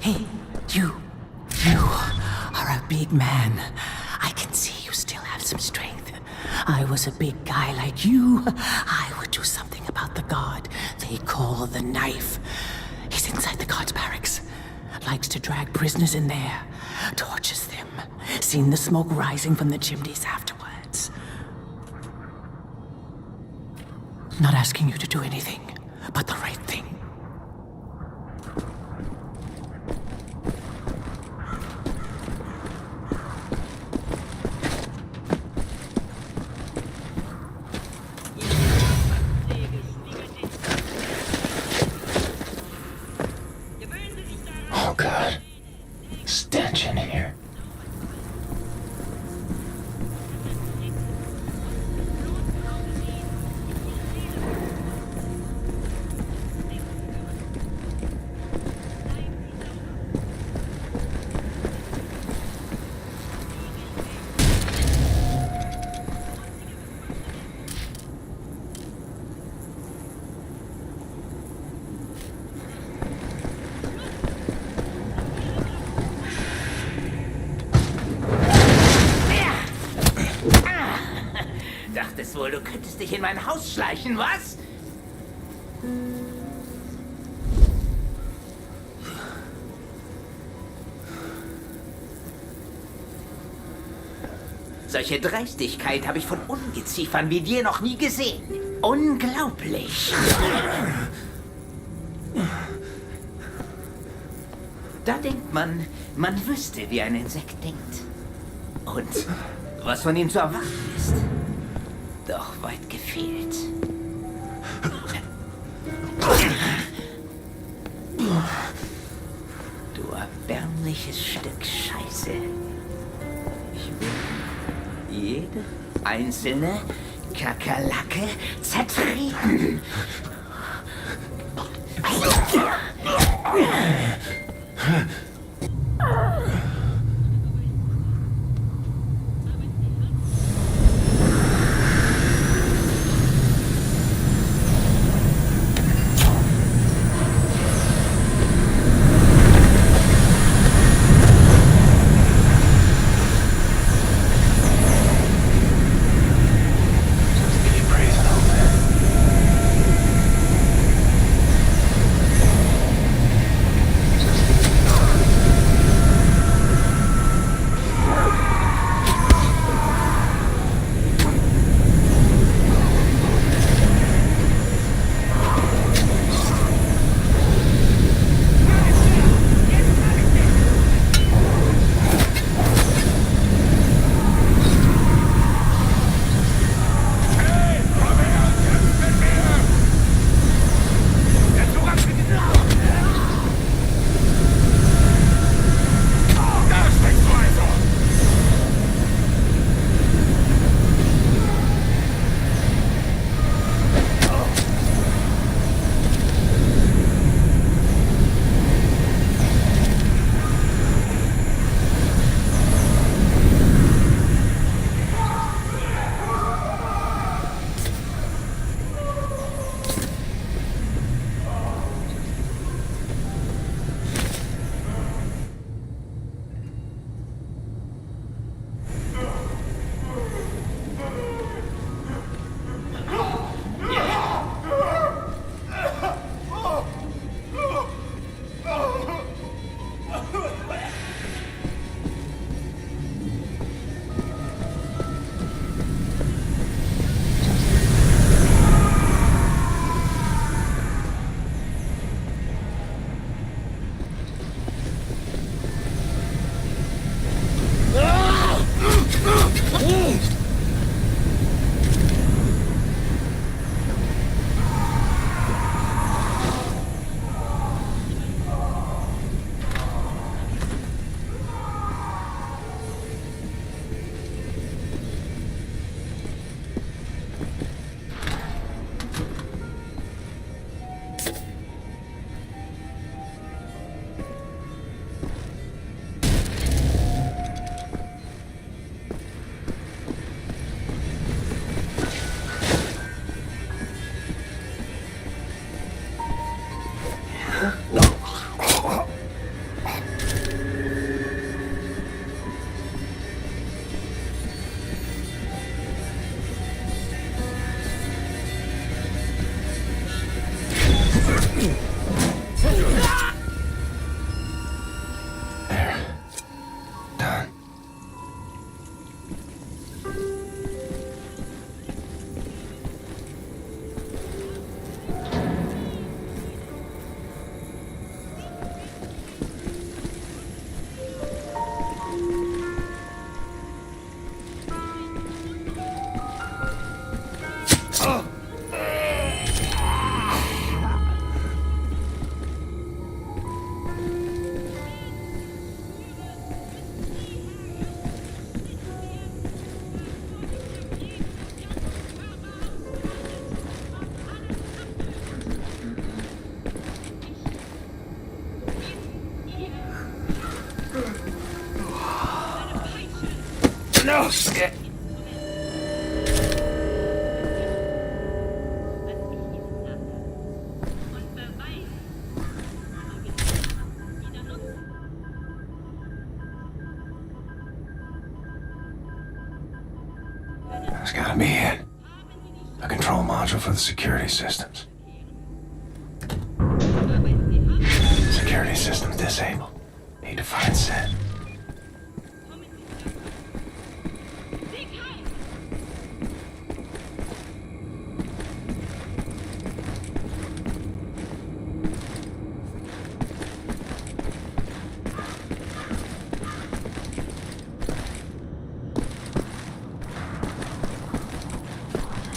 Hey, you are a big man. I can see you still have some strength. I was a big guy like you. I would do something about the guard they call the Knife. He's inside the guard's barracks. Likes to drag prisoners in there. Tortures them. Seen the smoke rising from the chimneys afterwards. Not asking you to do anything, but the right thing. Oh God. Stench in here. Dachtest wohl, du könntest dich in mein Haus schleichen, was? Solche Dreistigkeit habe ich von Ungeziefern wie dir noch nie gesehen. Unglaublich. Da denkt man, man wüsste, wie ein Insekt denkt. Und was von ihm zu erwarten ist. Doch weit gefehlt. Du erbärmliches Stück Scheiße. Ich will jede einzelne Kakerlake zertreten. scared. There's gotta be it. A control module for the security systems. Security systems disabled. Need to find set.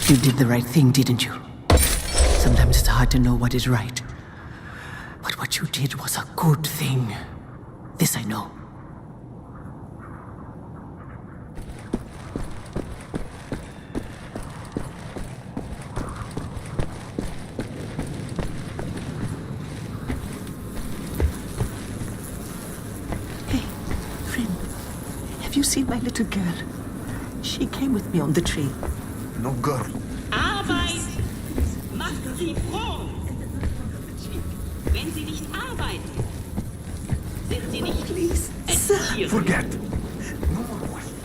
You did the right thing, didn't you? Sometimes it's hard to know what is right. But what you did was a good thing. This I know. Hey, friend. Have you seen my little girl? She came with me on the train. No girl. Arbeit macht sie froh. Wenn sie nicht arbeiten, sind sie nicht Erzieher. Forget. No more questions.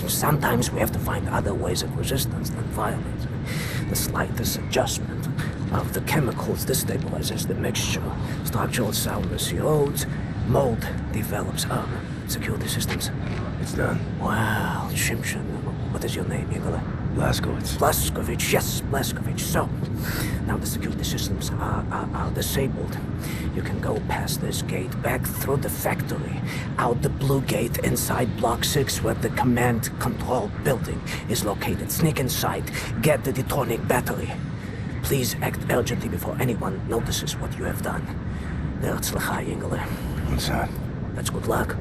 Sometimes we have to find other ways of resistance than violence. The slightest adjustment of the chemicals destabilizes the mixture. Structural soundness erodes, mold develops. Security systems. It's done. Wow, Shimshin. What is your name, Igor? Blazkowicz. Blazkowicz, yes, Blazkowicz. So, now the security systems are disabled. You can go past this gate, back through the factory, out the blue gate inside Block 6 where the command control building is located. Sneak inside, get the detonic battery. Please act urgently before anyone notices what you have done. L'chai, Ingele. What's that? That's good luck.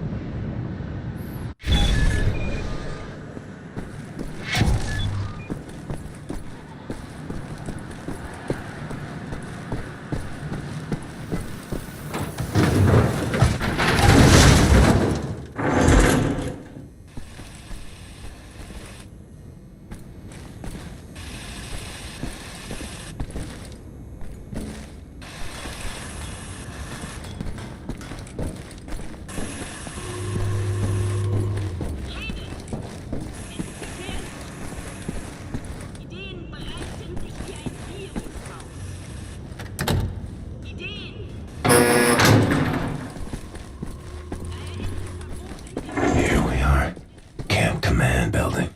Here we are. Camp Command Building.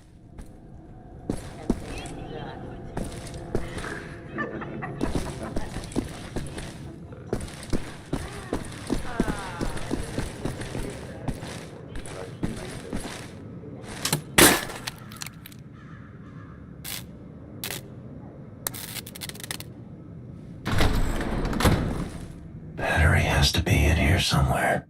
Battery has to be in here somewhere.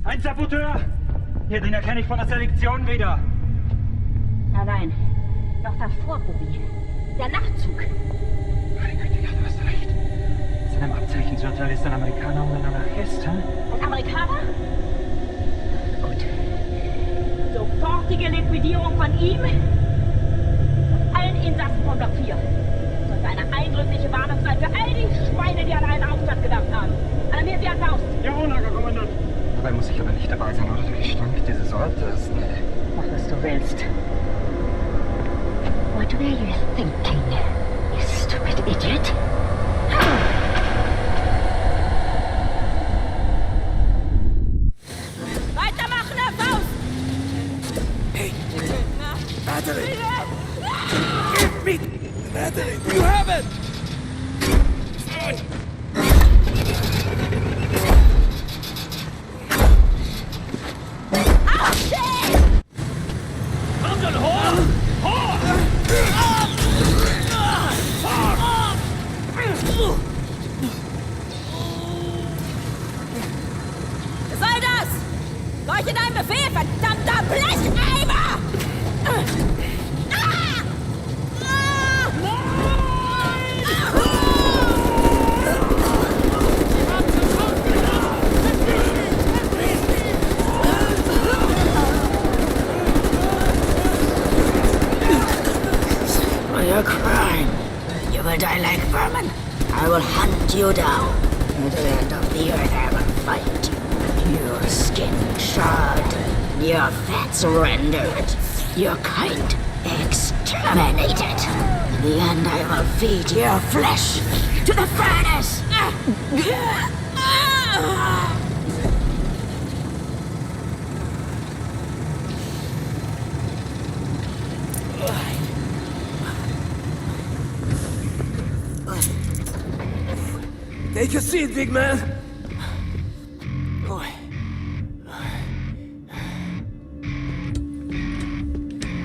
Ein Saboteur! Hier, den erkenne ich von der Selektion wieder. Nein. Doch davor, Bobby. Der Nachtzug. Meine Güte, ja, du hast recht. Seinem Abzeichensurteil ist ein Amerikaner und ein Anarchist, hä? Ein Amerikaner? Gut. Sofortige Liquidierung von ihm und allen Insassen von Block 4. Sollte eine eindrückliche Warnung sein für all die Schweine, die an einen Aufstand gedacht haben. Alarmiert Sie an Faust. Jawohl, Herr Kommandant. Dabei muss ich aber nicht dabei sein, oder? Der Gestank dieses Ortes. Nee. Mach, was du willst. What were you thinking, you stupid idiot? Weitermachen, Herr Faust! Hey! Battery! Give me the battery! You have it! Was soll das? Gehorche deinem Befehl, verdammter Blecheimer! For your crime, you will die like vermin. I will hunt you down. To the end of the earth I will fight you. Your skin charred, your fats rendered, your kind exterminated. In the end I will feed your flesh to the furnace. Take a seat, big man.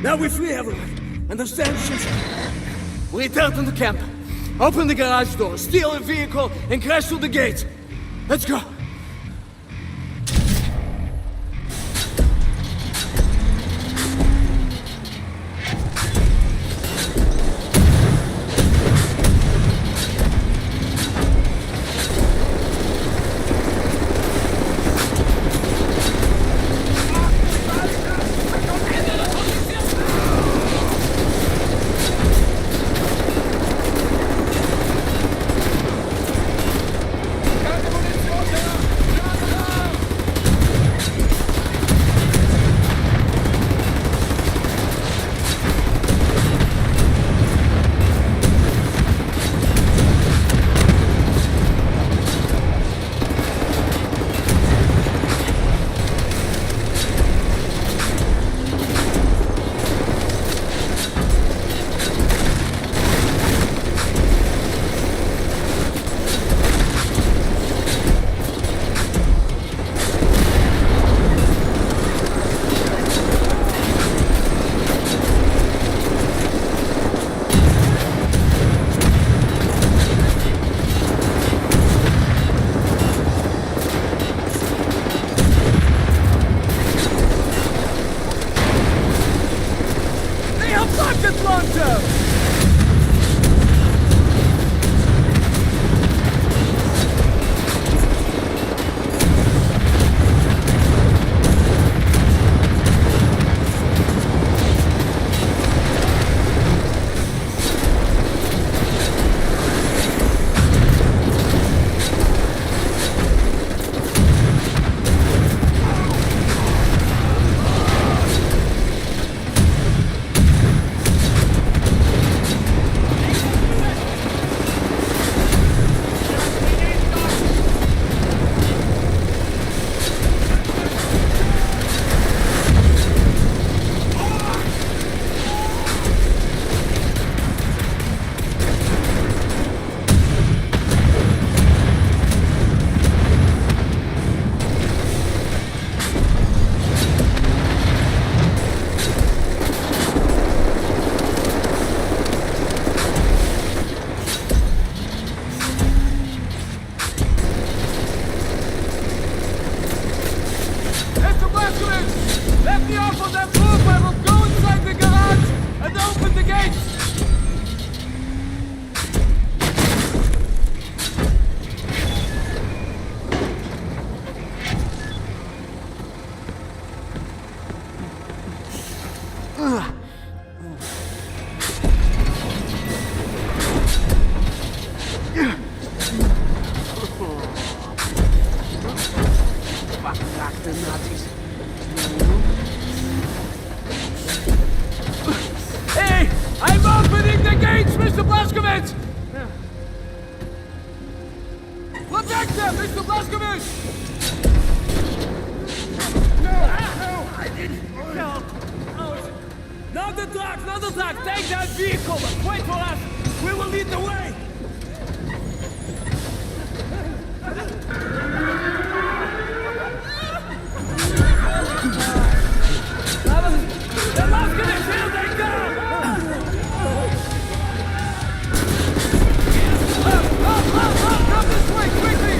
Now we free everyone. Understand, shit? We return to the camp. Open the garage door, steal a vehicle, and crash through the gate. Let's go. Keine Munition da! Blazkowicz! Let me off on that roof! I will go inside the garage and open the gates! Hey! I'm opening the gates, Mr. Blazkowicz! Protector, Mr. Blazkowicz! No, I didn't. No. Not attack, not attack! Take that vehicle! Wait for us! We will lead the way! The Blazkowicz, here they come! Come this way, quickly!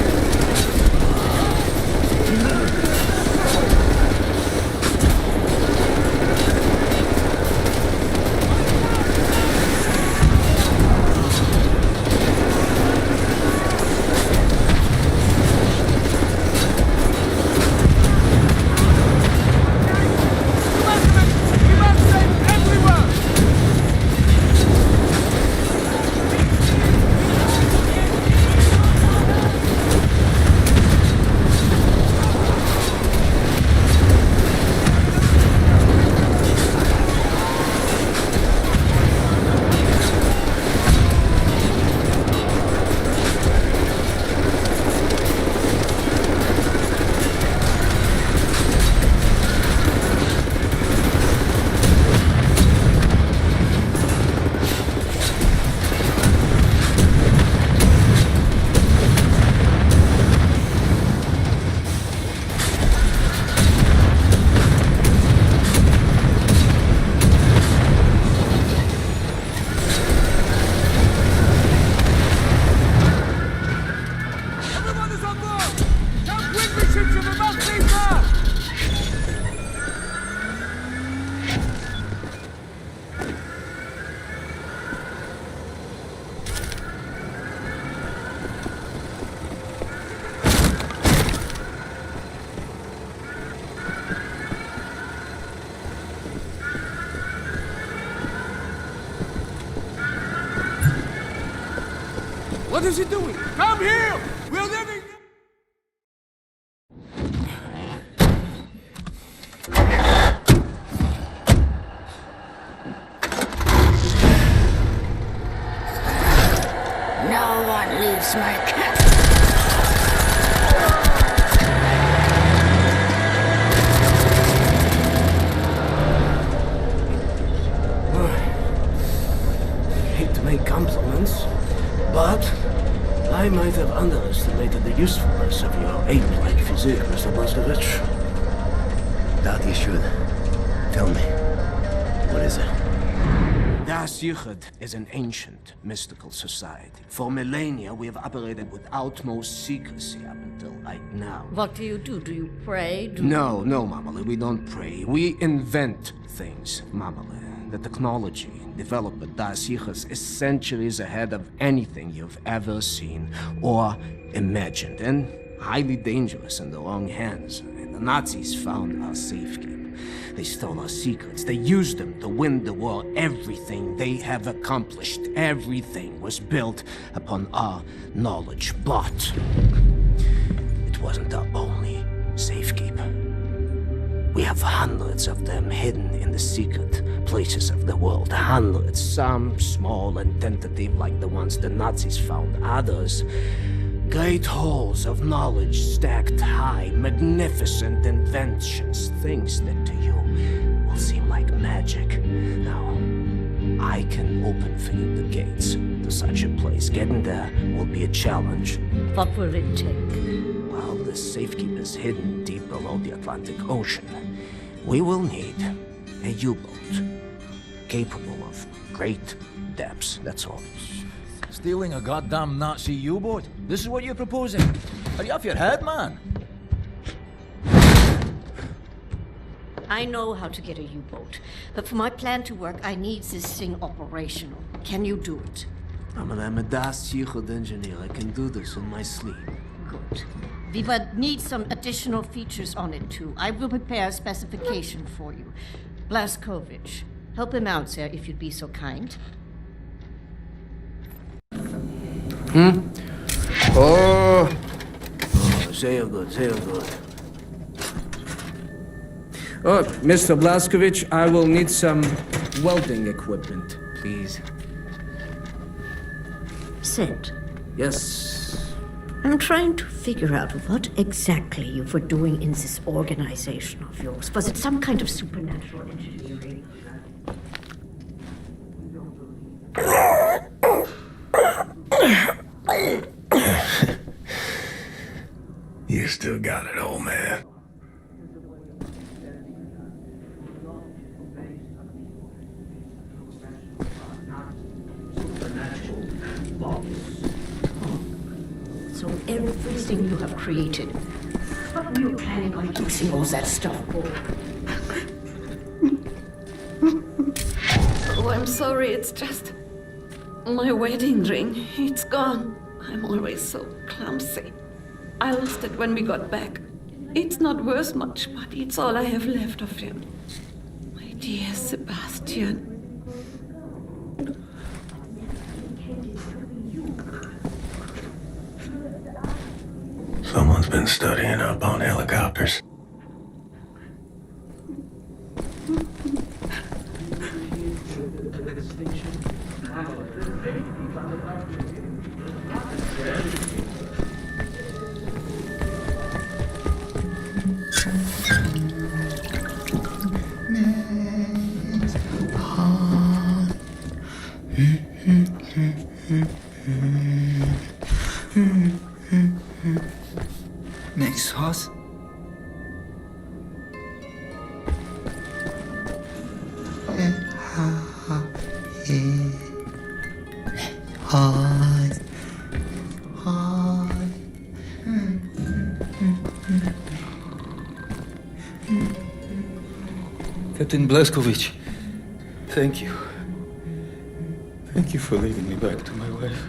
What is he doing? Come here! We're living... No one leaves my camp. Hate to make compliments, but I might have underestimated the usefulness of your ape-like physique, Mr. Blazkowicz. Doubt you should. Tell me, what is it? Das Yichud is an ancient, mystical society. For millennia, we have operated with utmost secrecy up until right now. What do? Do you pray? No, Mamale, we don't pray. We invent things, Mamale. The technology developed by Das Yichud is centuries ahead of anything you've ever seen or imagined, and highly dangerous in the wrong hands. And the Nazis found our safekeeping. They stole our secrets. They used them to win the war. Everything they have accomplished, everything was built upon our knowledge. But it wasn't our only safekeeper. We have hundreds of them hidden in the secret places of the world. Hundreds, some small and tentative like the ones the Nazis found. Others, great halls of knowledge stacked high, magnificent inventions, things that to you will seem like magic. Now, I can open for you the gates to such a place. Getting there will be a challenge. What will it take? Well, the safekeeper's hidden deep below the Atlantic Ocean. We will need a U-boat capable of great depths, that's all. Stealing a goddamn Nazi U-boat? This is what you're proposing? Are you off your head, man? I know how to get a U-boat, but for my plan to work, I need this thing operational. Can you do it? I'm a das-child engineer. I can do this in my sleep. Good. We will need some additional features on it, too. I will prepare a specification for you. Blaskovich, help him out, sir, if you'd be so kind. Oh, sehr good, sehr good. Oh, Mr. Blaskovich, I will need some welding equipment, please. Sid, Yes. I'm trying to figure out what exactly you were doing in this organization of yours. Was it some kind of supernatural engineering? You still got it, old man. So everything you have created, what were you planning on using all that stuff for? Oh, I'm sorry, it's just my wedding ring. It's gone. I'm always so clumsy. I lost it when we got back. It's not worth much, but it's all I have left of him. My dear Sebastian. Someone's been studying up on helicopters. Next horse. Captain Blaskovich, thank you. Thank you for leading me back to my wife.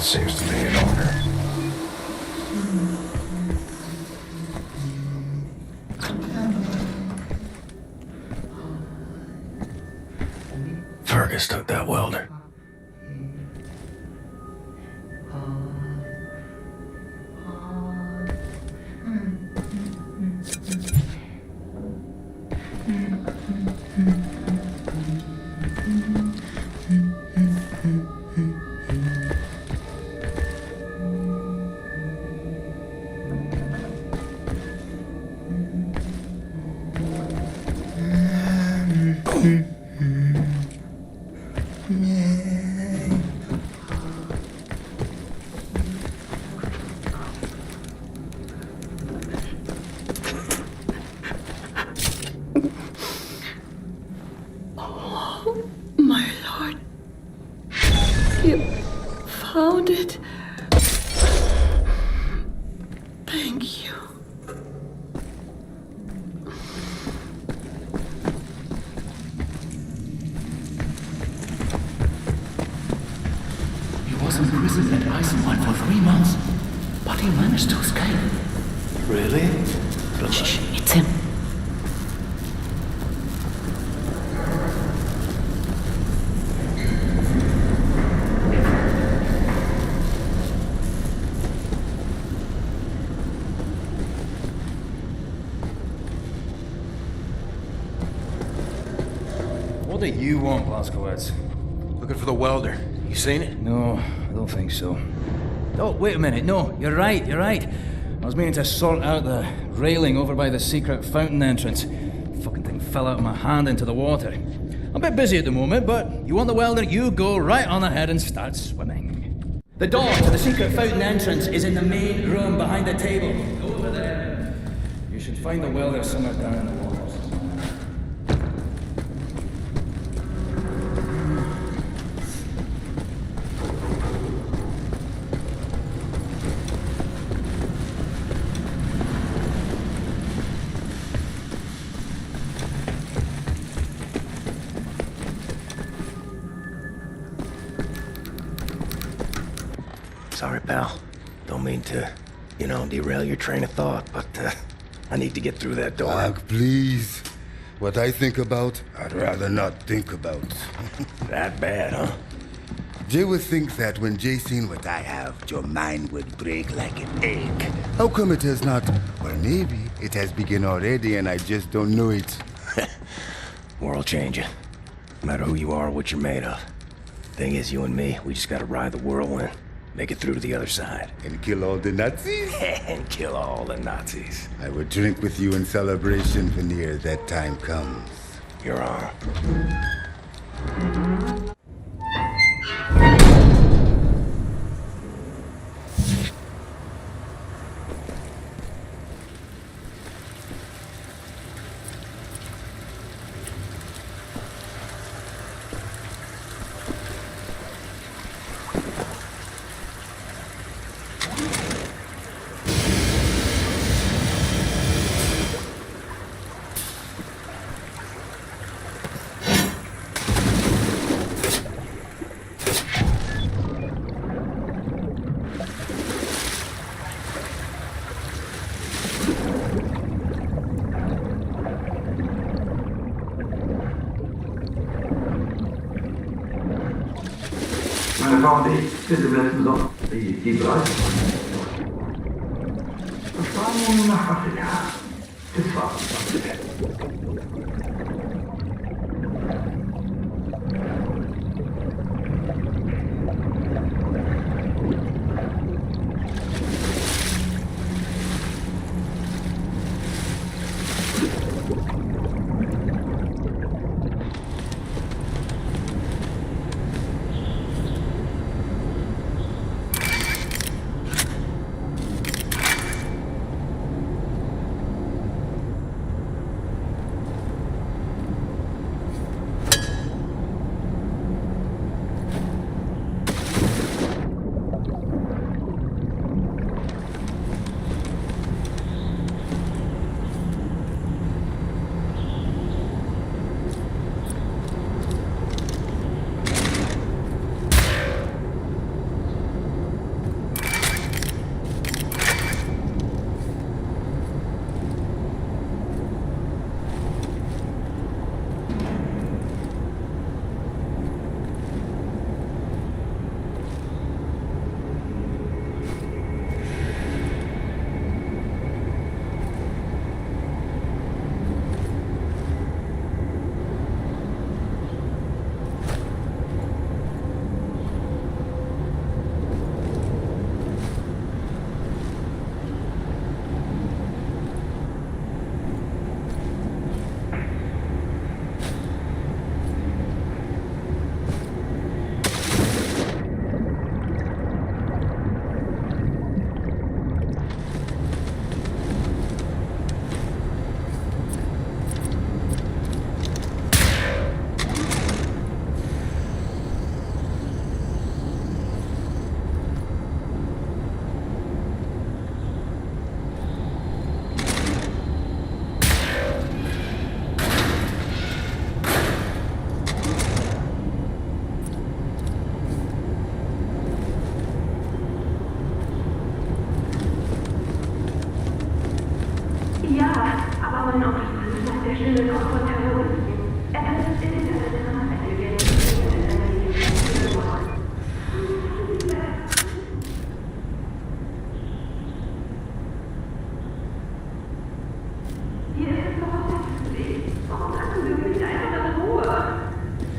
Seems to be in order. Fergus took that welder. My lord. You found it. Thank you. He was imprisoned at Eisenwald for 3 months, but he managed to escape. Really? Shh, it's him. What do you want, Blaskovich? Looking for the welder. You seen it? No, I don't think so. Oh, wait a minute. No, you're right, you're right. I was meaning to sort out the railing over by the secret fountain entrance. Fucking thing fell out of my hand into the water. I'm a bit busy at the moment, but you want the welder, you go right on ahead and start swimming. The door to the secret fountain entrance is in the main room behind the table. Over there. You should find the welder somewhere down in the water. Sorry, pal. Don't mean to, derail your train of thought, but I need to get through that door. Doc, please. What I think about, I'd rather not think about. That bad, huh? Jay would think that when Jay seen what I have, your mind would break like an egg. How come it has not? Or maybe it has begun already and I just don't know it. World changing. No matter who you are or what you're made of. Thing is, you and me, we just gotta ride the whirlwind. Make it through to the other side. And kill all the Nazis? And kill all the Nazis. I would drink with you in celebration when that time comes. You're on. Meine Damen und Herren, sind im letzten Sommer die Bereitschaft. Das war nun nach Afrika. Das war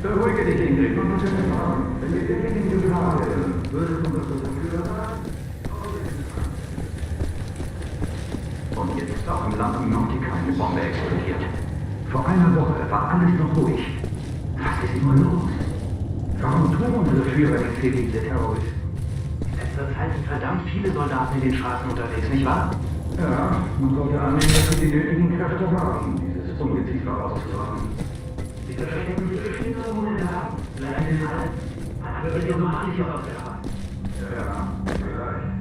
Beruhige dich, Ingrid, und bitte fahren. Wenn wir wirklich in Gefahr wären, würde man das so dafür haben? Und jetzt ist auch im Land Nautica eine Bombe explodiert. Vor einer Woche war alles noch ruhig. Was ist nur los? Warum tun unsere Führer nichts gegen diese Terroristen? In letzter Zeit sind verdammt viele Soldaten in den Straßen unterwegs, nicht wahr? Ja, man sollte annehmen, dass sie die nötigen Kräfte haben, dieses Ungeziefer auszutragen. Sie verstecken sich bestimmt irgendwo in der Hand, vielleicht in den Hals. Aber wird ihr so manches aus der Hand? Ja, vielleicht.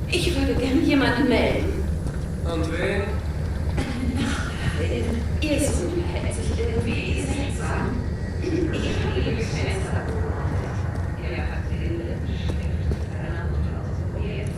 Ich würde gern jemanden melden. Und wen? Ihr Sohn verhält sich irgendwie seltsam. Ich habe ihn ins Fenster beobachtet. Er hat den Lippenstift seiner Mutter ausprobiert.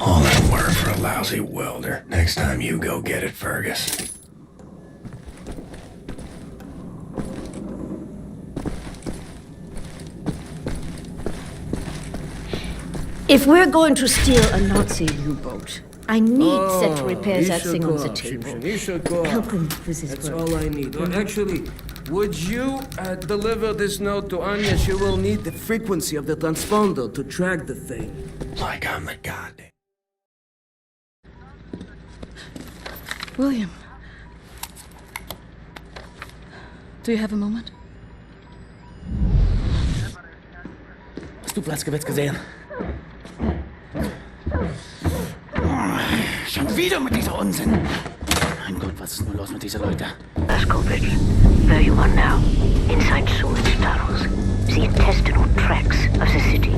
All that work for a lousy welder. Next time you go get it, Fergus. If we're going to steal a Nazi U-boat, I need set to repair that thing on the table. Help him with his That's work. all I need. Actually, would you deliver this note to Anya? She will need the frequency of the transponder to track the thing. Like I'm the goddamn. William. Do you have a moment? Hast du Platzgewetz gesehen? Schon wieder mit dieser Unsinn. Mein Gott, was ist nur los mit diesen Leuten? Blaskovic, there you are now, inside sewage tunnels, the intestinal tracts of the city,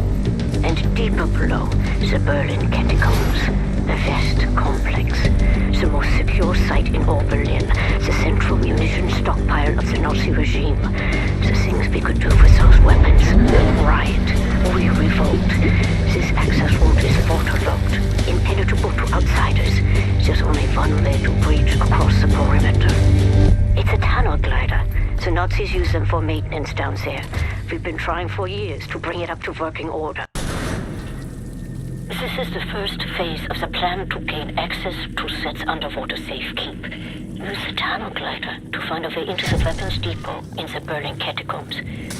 and deeper below, the Berlin catacombs, the vast complex, the most secure site in all Berlin, the central munition stockpile of the Nazi regime, the things we could do with those weapons. Riot, we revolt. This access route is waterlogged, impenetrable to outsiders. There's only one way to breach across the perimeter. It's a tunnel glider. The Nazis use them for maintenance down there. We've been trying for years to bring it up to working order. This is the first phase of the plan to gain access to Set's underwater safekeep. Use the tunnel glider to find a way into the weapons depot in the Berlin catacombs.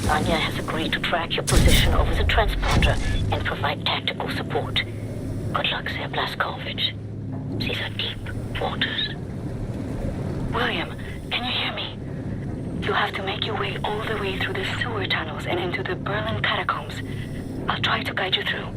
Anya has agreed to track your position over the transponder and provide tactical support. Good luck there, Blaskovic. These are deep waters. William, can you hear me? You have to make your way all the way through the sewer tunnels and into the Berlin catacombs. I'll try to guide you through.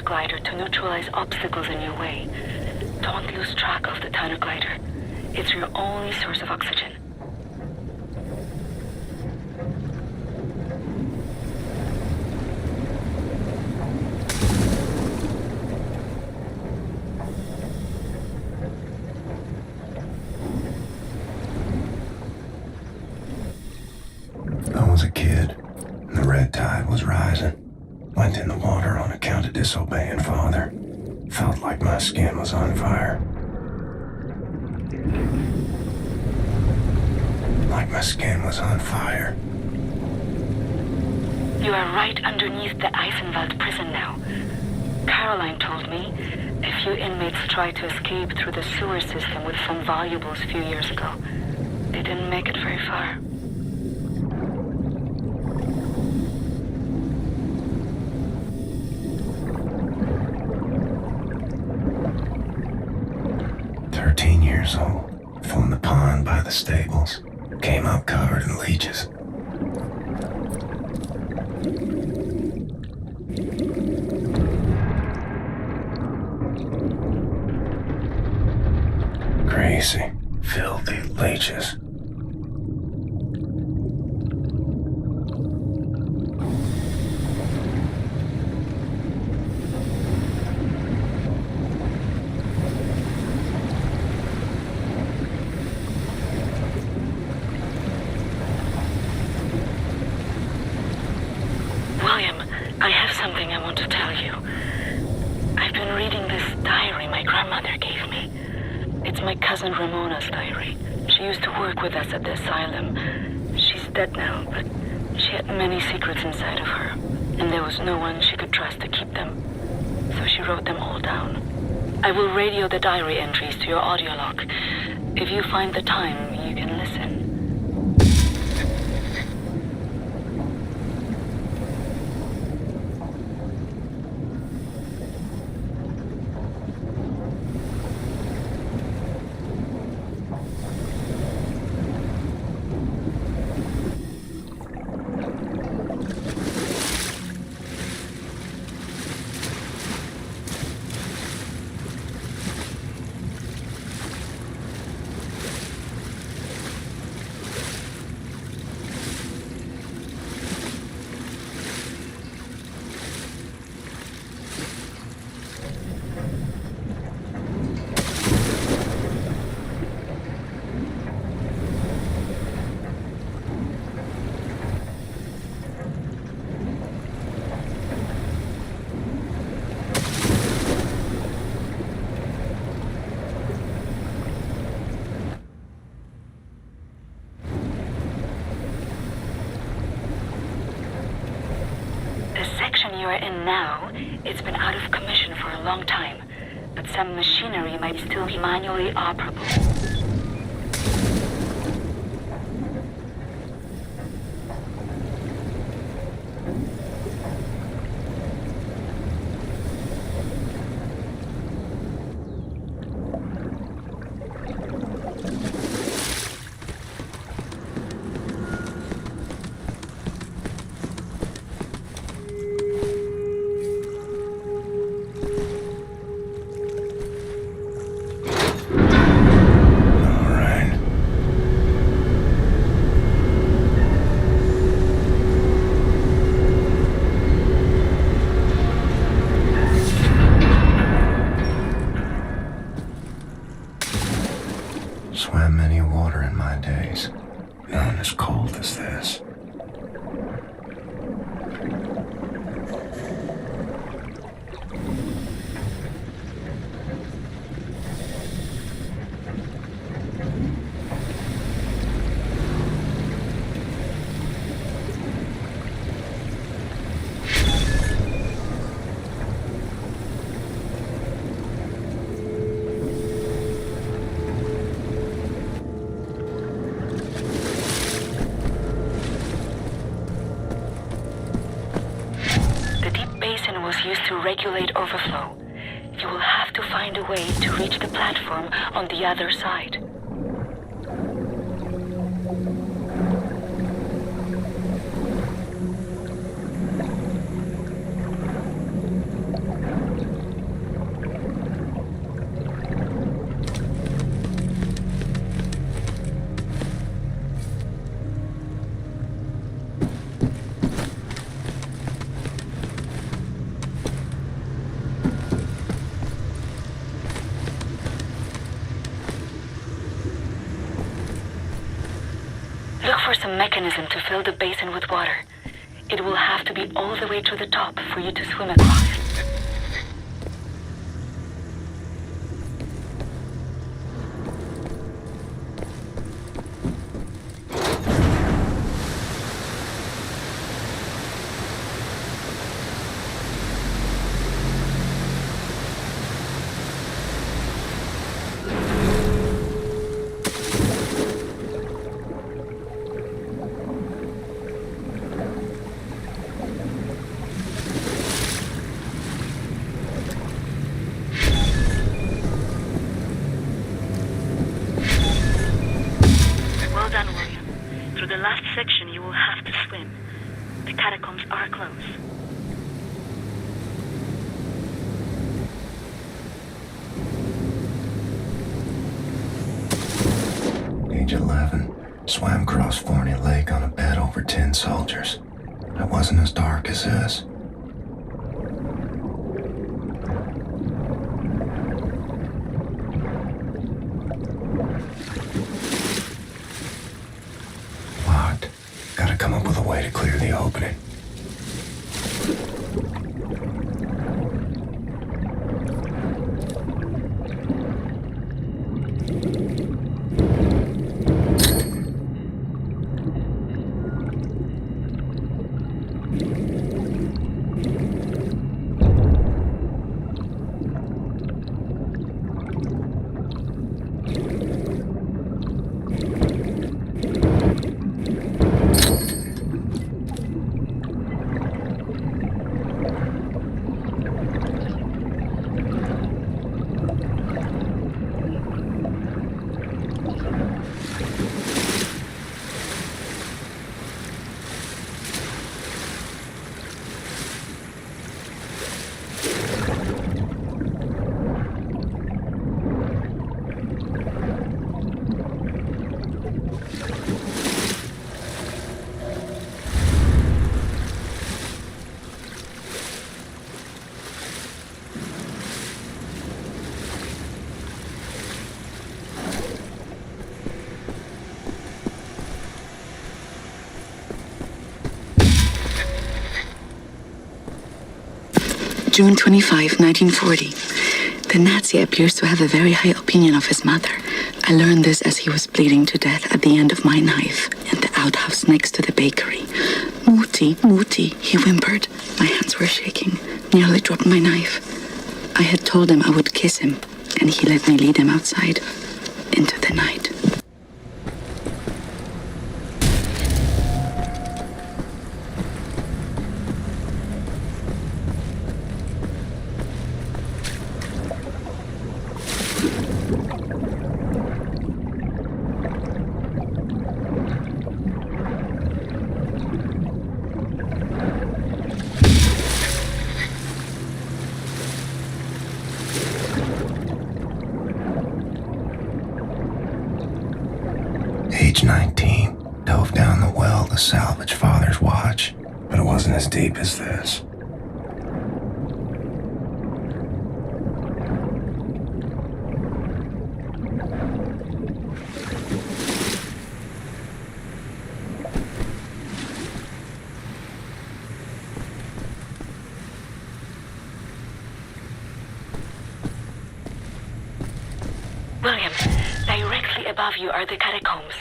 Glider to neutralize obstacles in your way. Don't lose track of the tunnel glider. It's your only source of oxygen. I was a kid. The red tide was rising. Went in the water on account of disobeying father. Felt like my skin was on fire. Like my skin was on fire. You are right underneath the Eisenwald prison now. Caroline told me a few inmates tried to escape through the sewer system with some valuables a few years ago. They didn't make it very far. Years old, from the pond by the stables, came up covered in leeches. Crazy, filthy leeches. Ramona's diary. She used to work with us at the asylum. She's dead now, but she had many secrets inside of her, and there was no one she could trust to keep them. So she wrote them all down. I will radio the diary entries to your audio log. If you find the time, you can listen. you are in now, it's been out of commission for a long time, but some machinery might still be manually operable. Swam many a water in my days. None as cold as this. Used to regulate overflow. You will have to find a way to reach the platform on the other side. Look for some mechanism to fill the basin with water. It will have to be all the way to the top for you to swim across. The last section you will have to swim. The catacombs are close. Age 11. Swam across Forney Lake on a bed over 10 soldiers. It wasn't as dark as this. Locked. Gotta come up with a way to clear the opening. June 25, 1940. The Nazi appears to have a very high opinion of his mother. I learned this as he was bleeding to death at the end of my knife in the outhouse next to the bakery. Move Muti, Muti, he whimpered. My hands were shaking, nearly dropped my knife. I had told him I would kiss him, and he let me lead him outside, into the night. Age 19, dove down the well to salvage Father's watch, but it wasn't as deep as this. William, directly above you are the catacombs.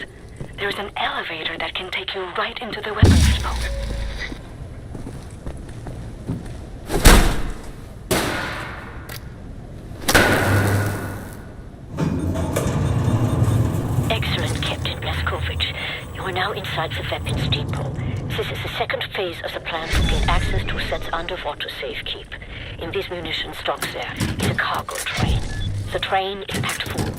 There's an elevator that can take you right into the weapons depot. Excellent, Captain Blaskovich. You are now inside the weapons depot. This is the second phase of the plan to gain access to Set's underwater safekeep. In this munition stocks there is a cargo train. The train is packed full.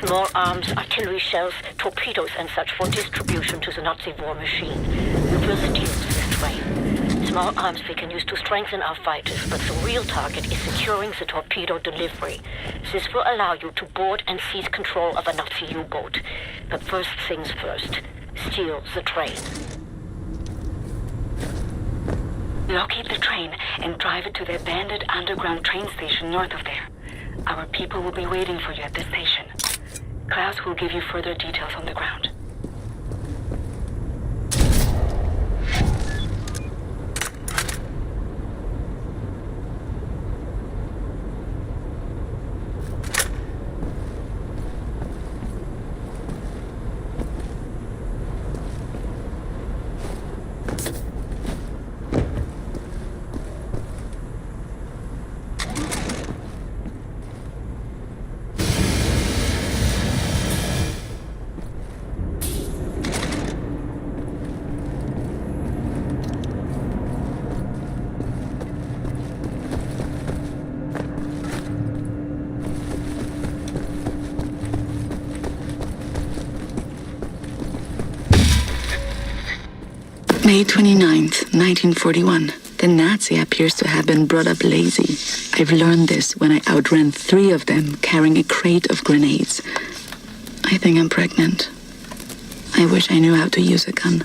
Small arms, artillery shells, torpedoes and such for distribution to the Nazi war machine. We will steal this train. Small arms we can use to strengthen our fighters, but the real target is securing the torpedo delivery. This will allow you to board and seize control of a Nazi U-boat. But first things first, steal the train. Locate the train and drive it to the abandoned underground train station north of there. Our people will be waiting for you at the station. Klaus will give you further details on the ground. May 29th, 1941. The Nazi appears to have been brought up lazy. I've learned this when I outran 3 of them carrying a crate of grenades. I think I'm pregnant. I wish I knew how to use a gun.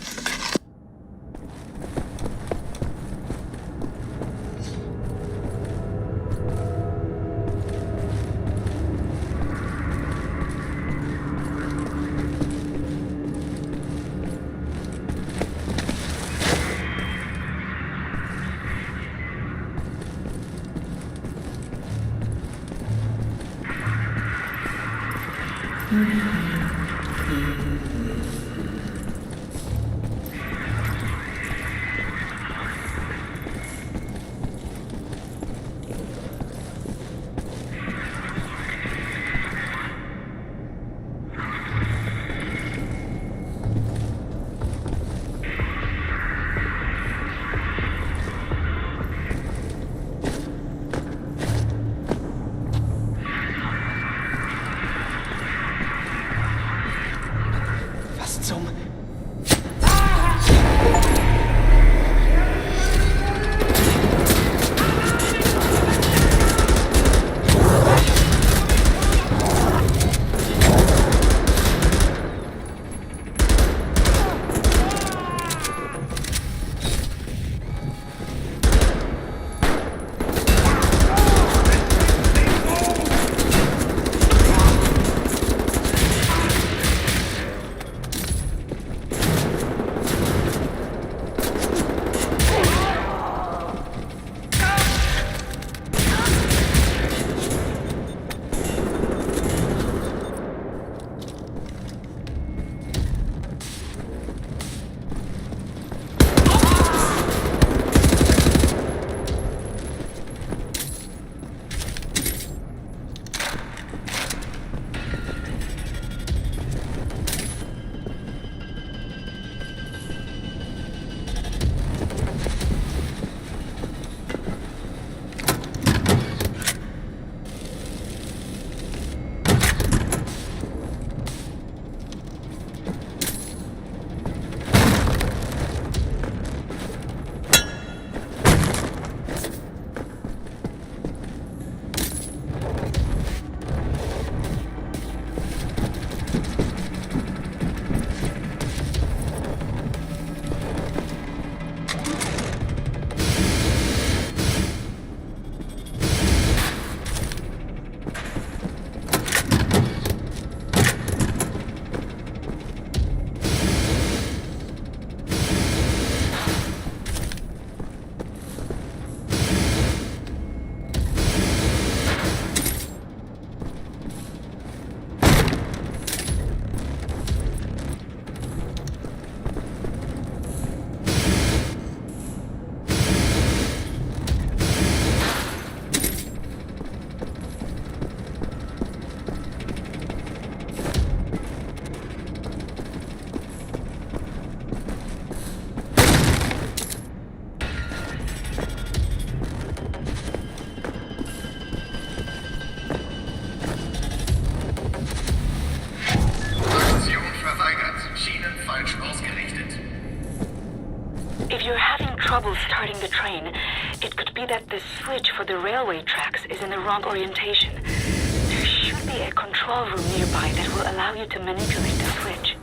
If you're having trouble starting the train, it could be that the switch for the railway tracks is in the wrong orientation. There should be a control room nearby that will allow you to manipulate the switch.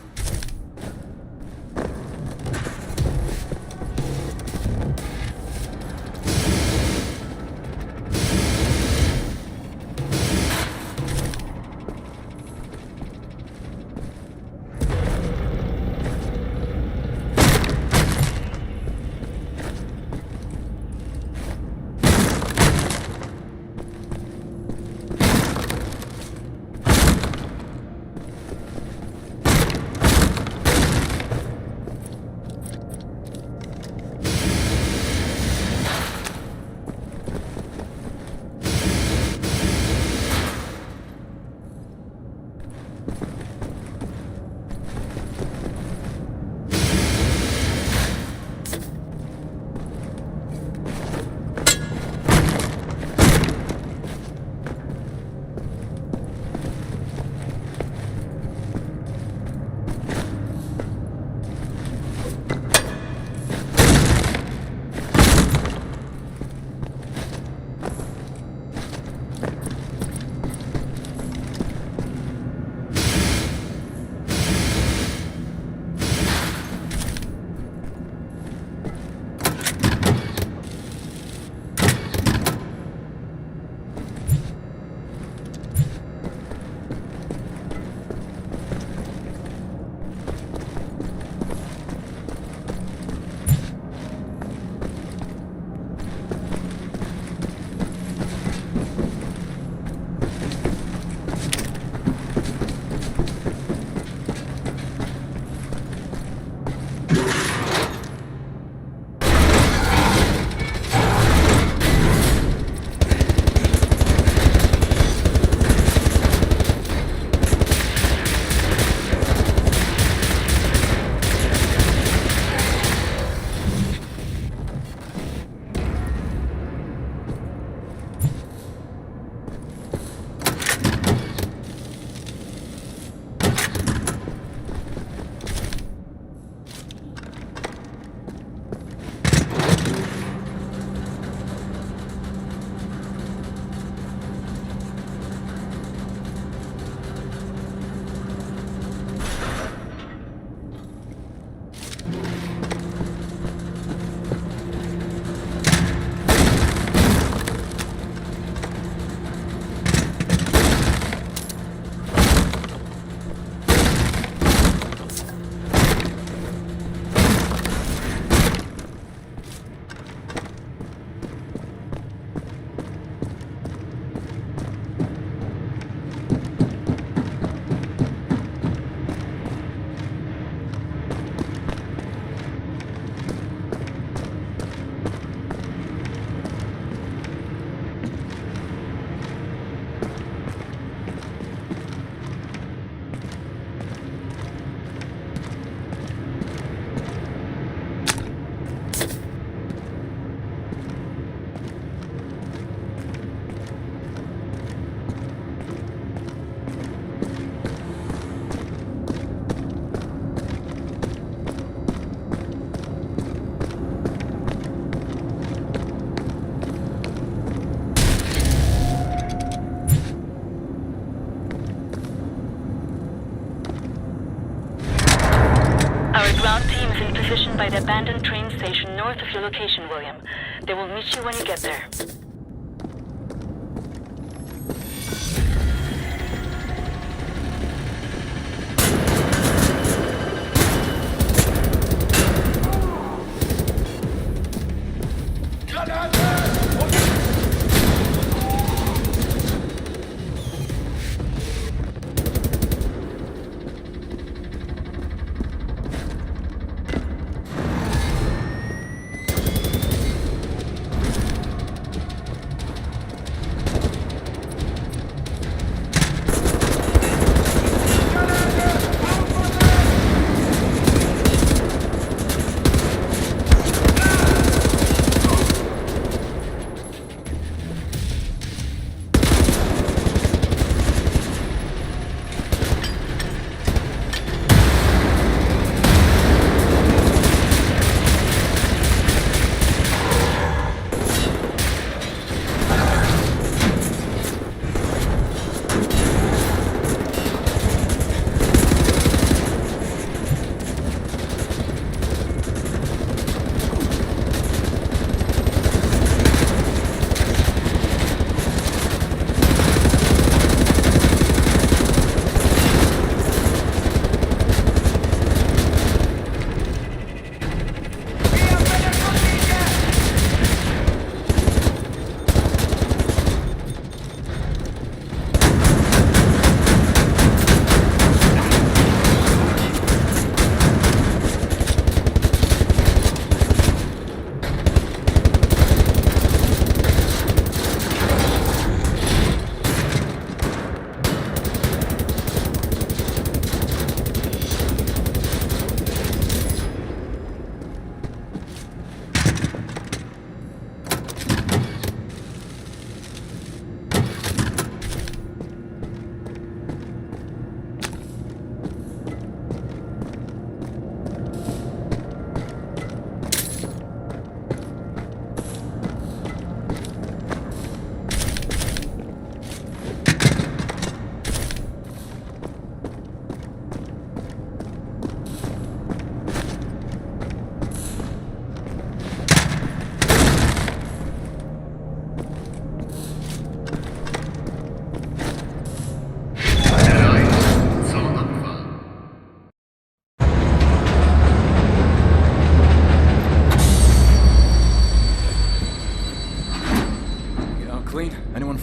By the abandoned train station north of your location, William. They will meet you when you get there.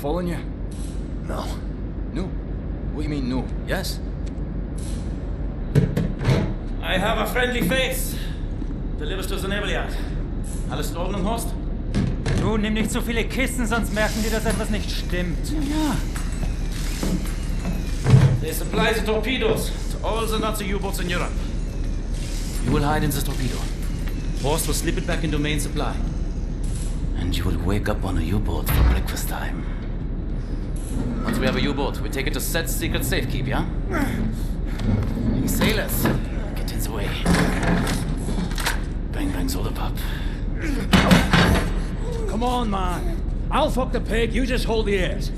following you? No. No? What do you mean, no? Yes? I have a friendly face. Delivers us an Ebeljagd. Alles in Ordnung, Horst? Du, nimm nicht so viele Kisten, sonst merken die, dass etwas nicht stimmt. Ja. They supply the torpedoes to all the Nazi U-boats in Europe. You will hide in the torpedo. Horst will slip it back into main supply. And you will wake up on a U-boat for breakfast time. Once we have a U-boat, we take it to Set's secret safekeep, yeah? You sailors, get in the way. Bang bang soda pop. Come on, man. I'll fuck the pig, you just hold the ears.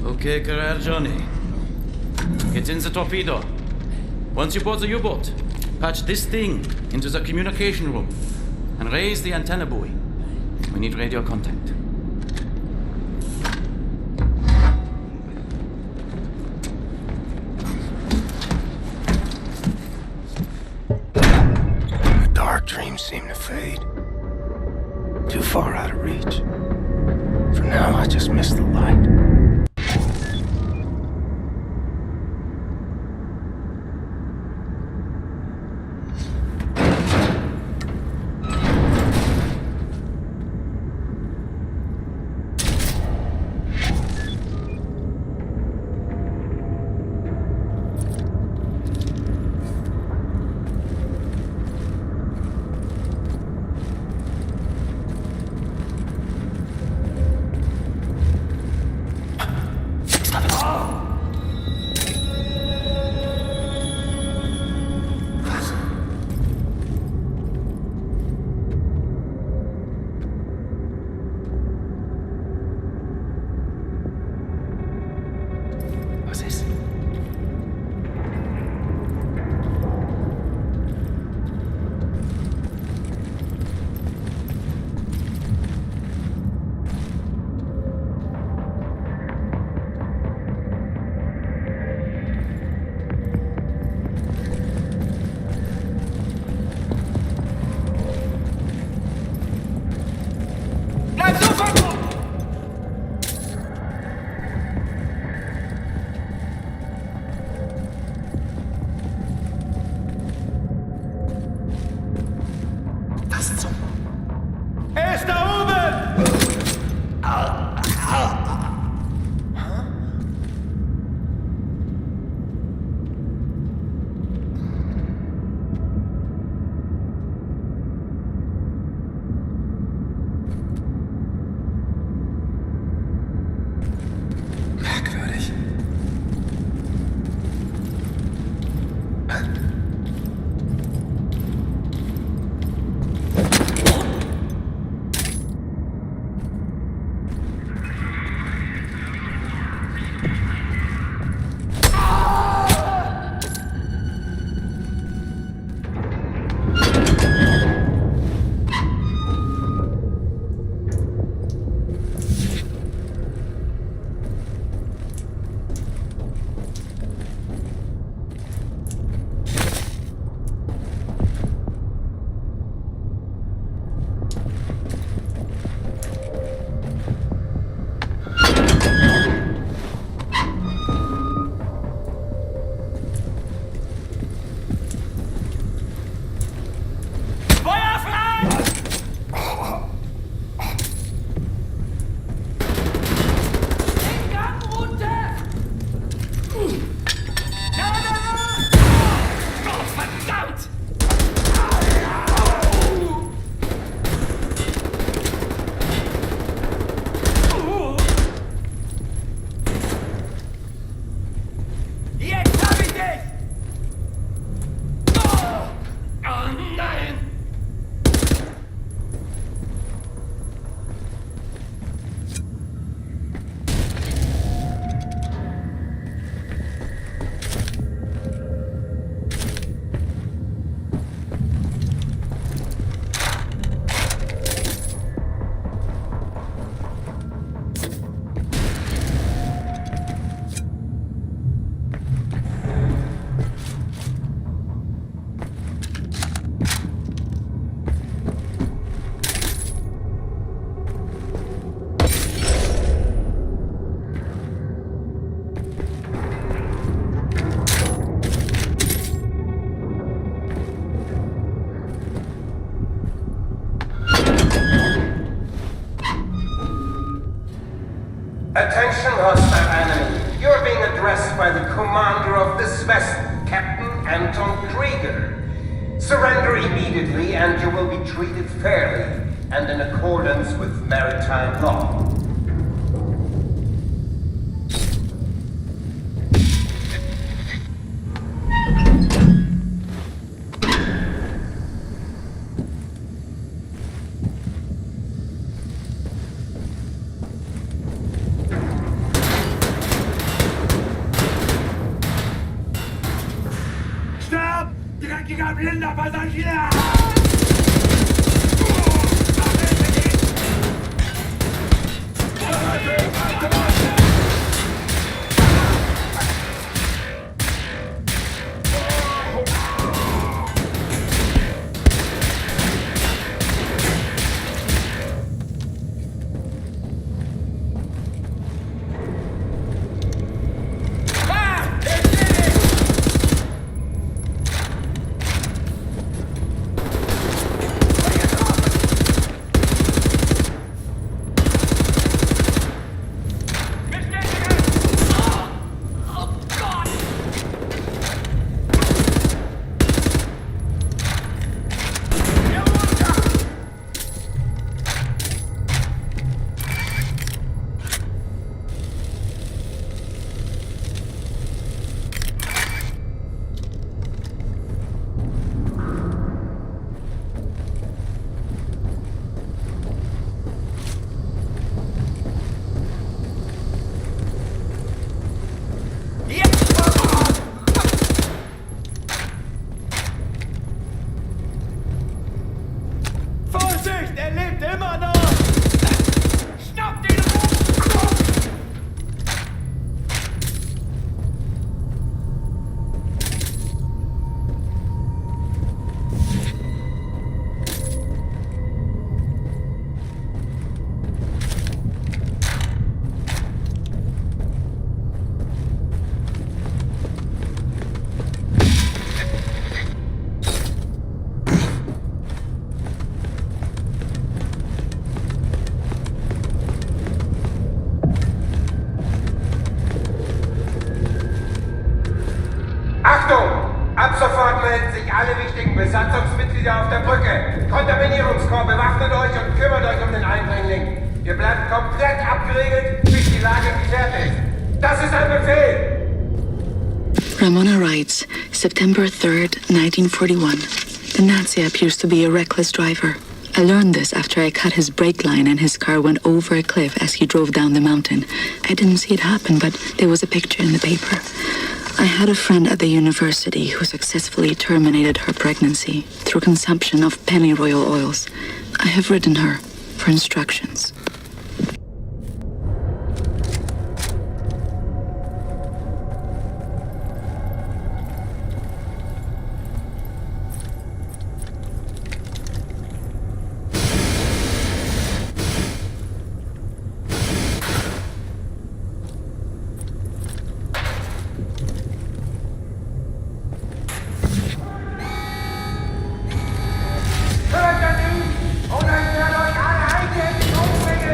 Okay, Carrera Johnny. Get in the torpedo. Once you board the U-boat, patch this thing into the communication room and raise the antenna buoy. We need radio contact. The dark dreams seem to fade. Too far out of reach. For now, I just miss the light. Attention, hostile enemy. You're being addressed by the commander of this vessel, Captain Anton Krieger. Surrender immediately and you will be treated fairly and in accordance with maritime law. Dreckiger blinder Passagier! Ab sofort melden sich alle wichtigen Besatzungsmitglieder auf der Brücke. Kontaminierungskorps, bewaffnet euch und kümmert euch um den Eindringling. Ihr bleibt komplett abgeriegelt, bis die Lage geklärt ist. Das ist ein Befehl! Ramona writes, September 3rd, 1941. The Nazi appears to be a reckless driver. I learned this after I cut his brake line and his car went over a cliff as he drove down the mountain. I didn't see it happen, but there was a picture in the paper. I had a friend at the university who successfully terminated her pregnancy through consumption of pennyroyal oils. I have written her for instructions. Oder ich werde euch alle einjährig umbringen!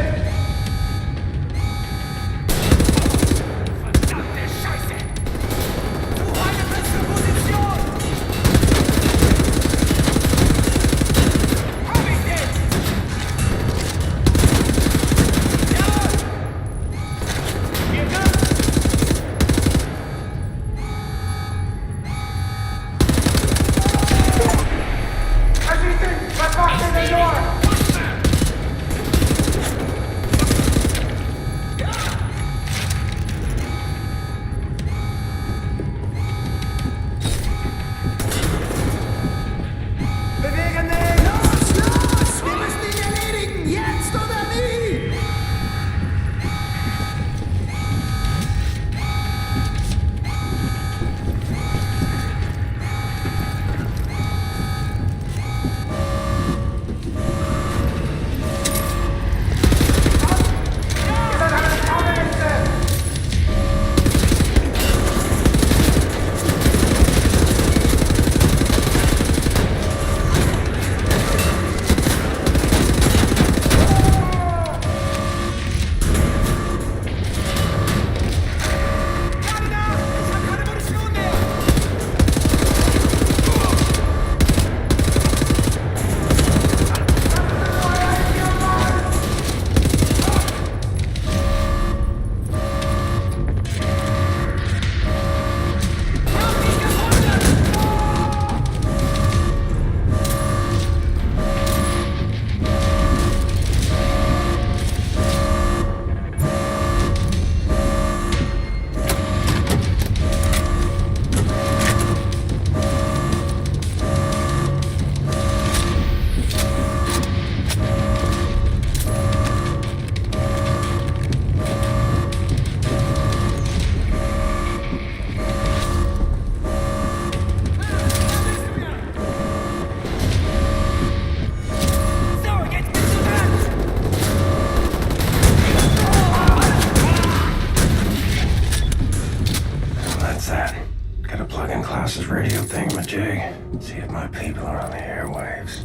airwaves.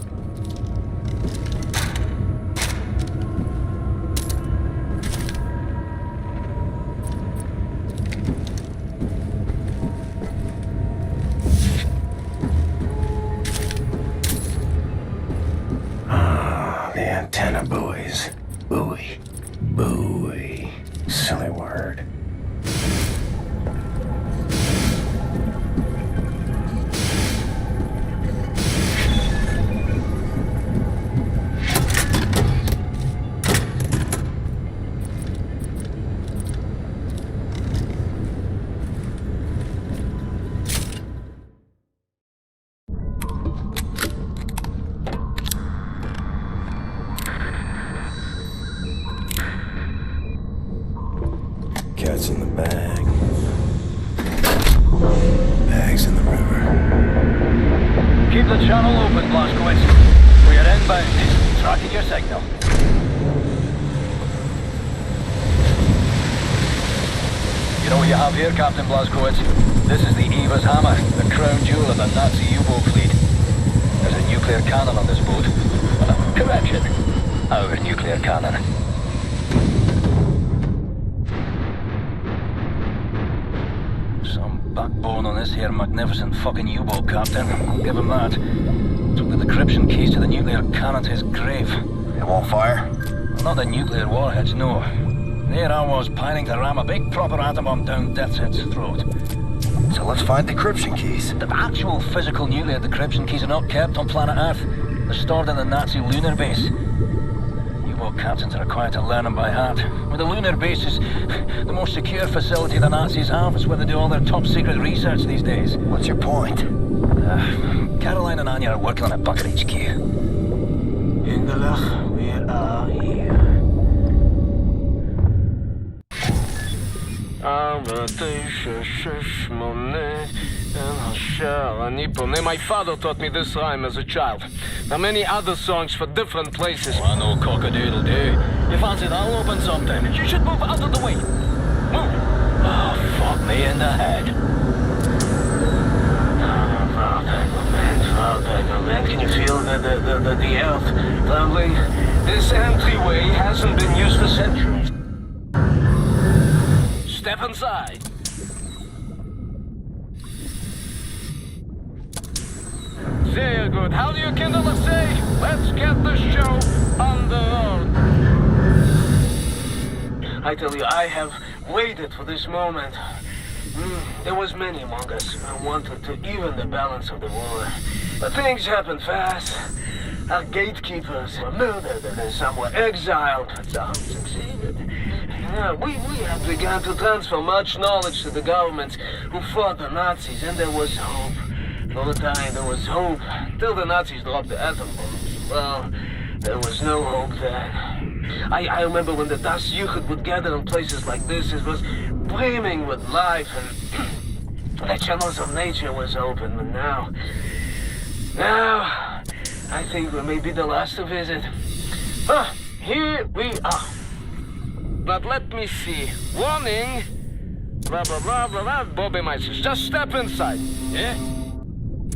The antenna buoys. Buoy. Buoy. Silly word. Cat's in the bag. Bag's in the river. Keep the channel open, Blazkowicz. We are inbound. Tracking your signal. You know what you have here, Captain Blazkowicz? This is the Eva's Hammer, the crown jewel of the Nazi U-boat fleet. There's a nuclear cannon on this boat. Correction. Our nuclear cannon. Backbone on this here magnificent fucking U-boat, Captain. I'll give him that. Took the decryption keys to the nuclear cannon to his grave. It won't fire? Not the nuclear warheads, no. There I was, pining to ram a big proper atom bomb down Deathhead's throat. So let's find decryption keys. The actual physical nuclear decryption keys are not kept on planet Earth. They're stored in the Nazi Lunar base. U-boat captains are required to learn them by heart. Well, the Lunar base is the most secure facility the Nazis have. It's where they do all their top-secret research these days. What's your point? Caroline and Anya are working on a bunker HQ. Ingelach, we are here. My father taught me this rhyme as a child. There are many other songs for different places. I know cock-a-doodle-doo. You fancy that'll open something? You should move out of the way. Move! Oh, fuck me in the head. Can you feel the earth trembling? This entryway hasn't been used for centuries. Step inside. Very good. How do you kindle a say? Let's get the show on the road. I tell you, I have waited for this moment. There was many among us who wanted to even the balance of the war. But things happened fast. Our gatekeepers were murdered and then some were exiled, but some succeeded. We have begun to transfer much knowledge to the governments who fought the Nazis, and there was hope. For a time, there was hope, till the Nazis dropped the atom bombs. Well, there was no hope then. I remember when the Das Jugend would gather in places like this, it was brimming with life, and the channels of nature was open, but now, I think we may be the last to visit. Here we are. But let me see. Warning! Blah, blah, blah, blah, blah. Bobby Meisters, just step inside. Yeah?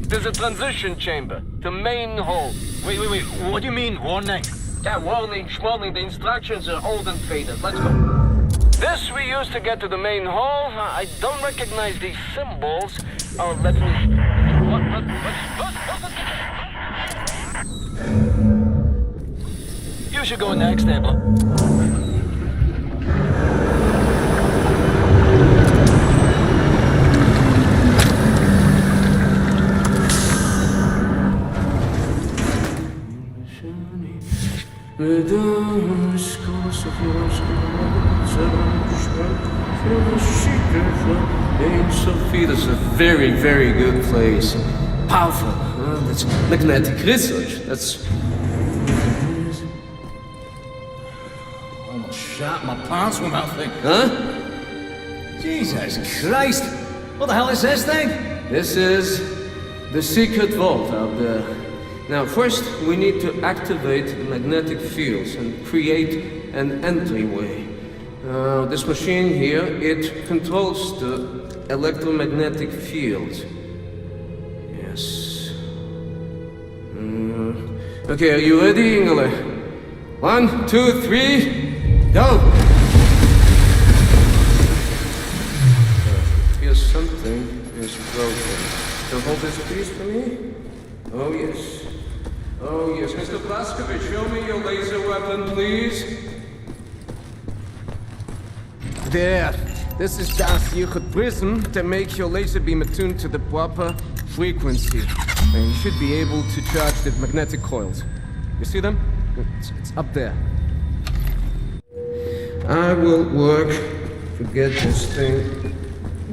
There's a transition chamber to main hall. Wait. What do you mean, warning? Yeah, warning, schwarning. The instructions are old and faded. Let's go. This we use to get to the main hall. I don't recognize these symbols. Oh, let me... What? You should go next, Abel. This is a very, very good place. Powerful. That's magnetic research. That's... Almost shat my pants with that thing. Huh? Jesus Christ! What the hell is this thing? This is the secret vault out there. Now, first, we need to activate the magnetic fields and create an entryway. This machine here, it controls the electromagnetic field. Yes. Okay, are you ready, Ingele? 1, 2, 3, go! Here's something is broken. So hold this piece for me? Oh yes. Oh yes. Mr. Blaskovich, show me your laser weapon, please. There. This is das Yichud prism to make your laser beam attuned to the proper frequency. And you should be able to charge the magnetic coils. You see them? It's up there. I will work to get this thing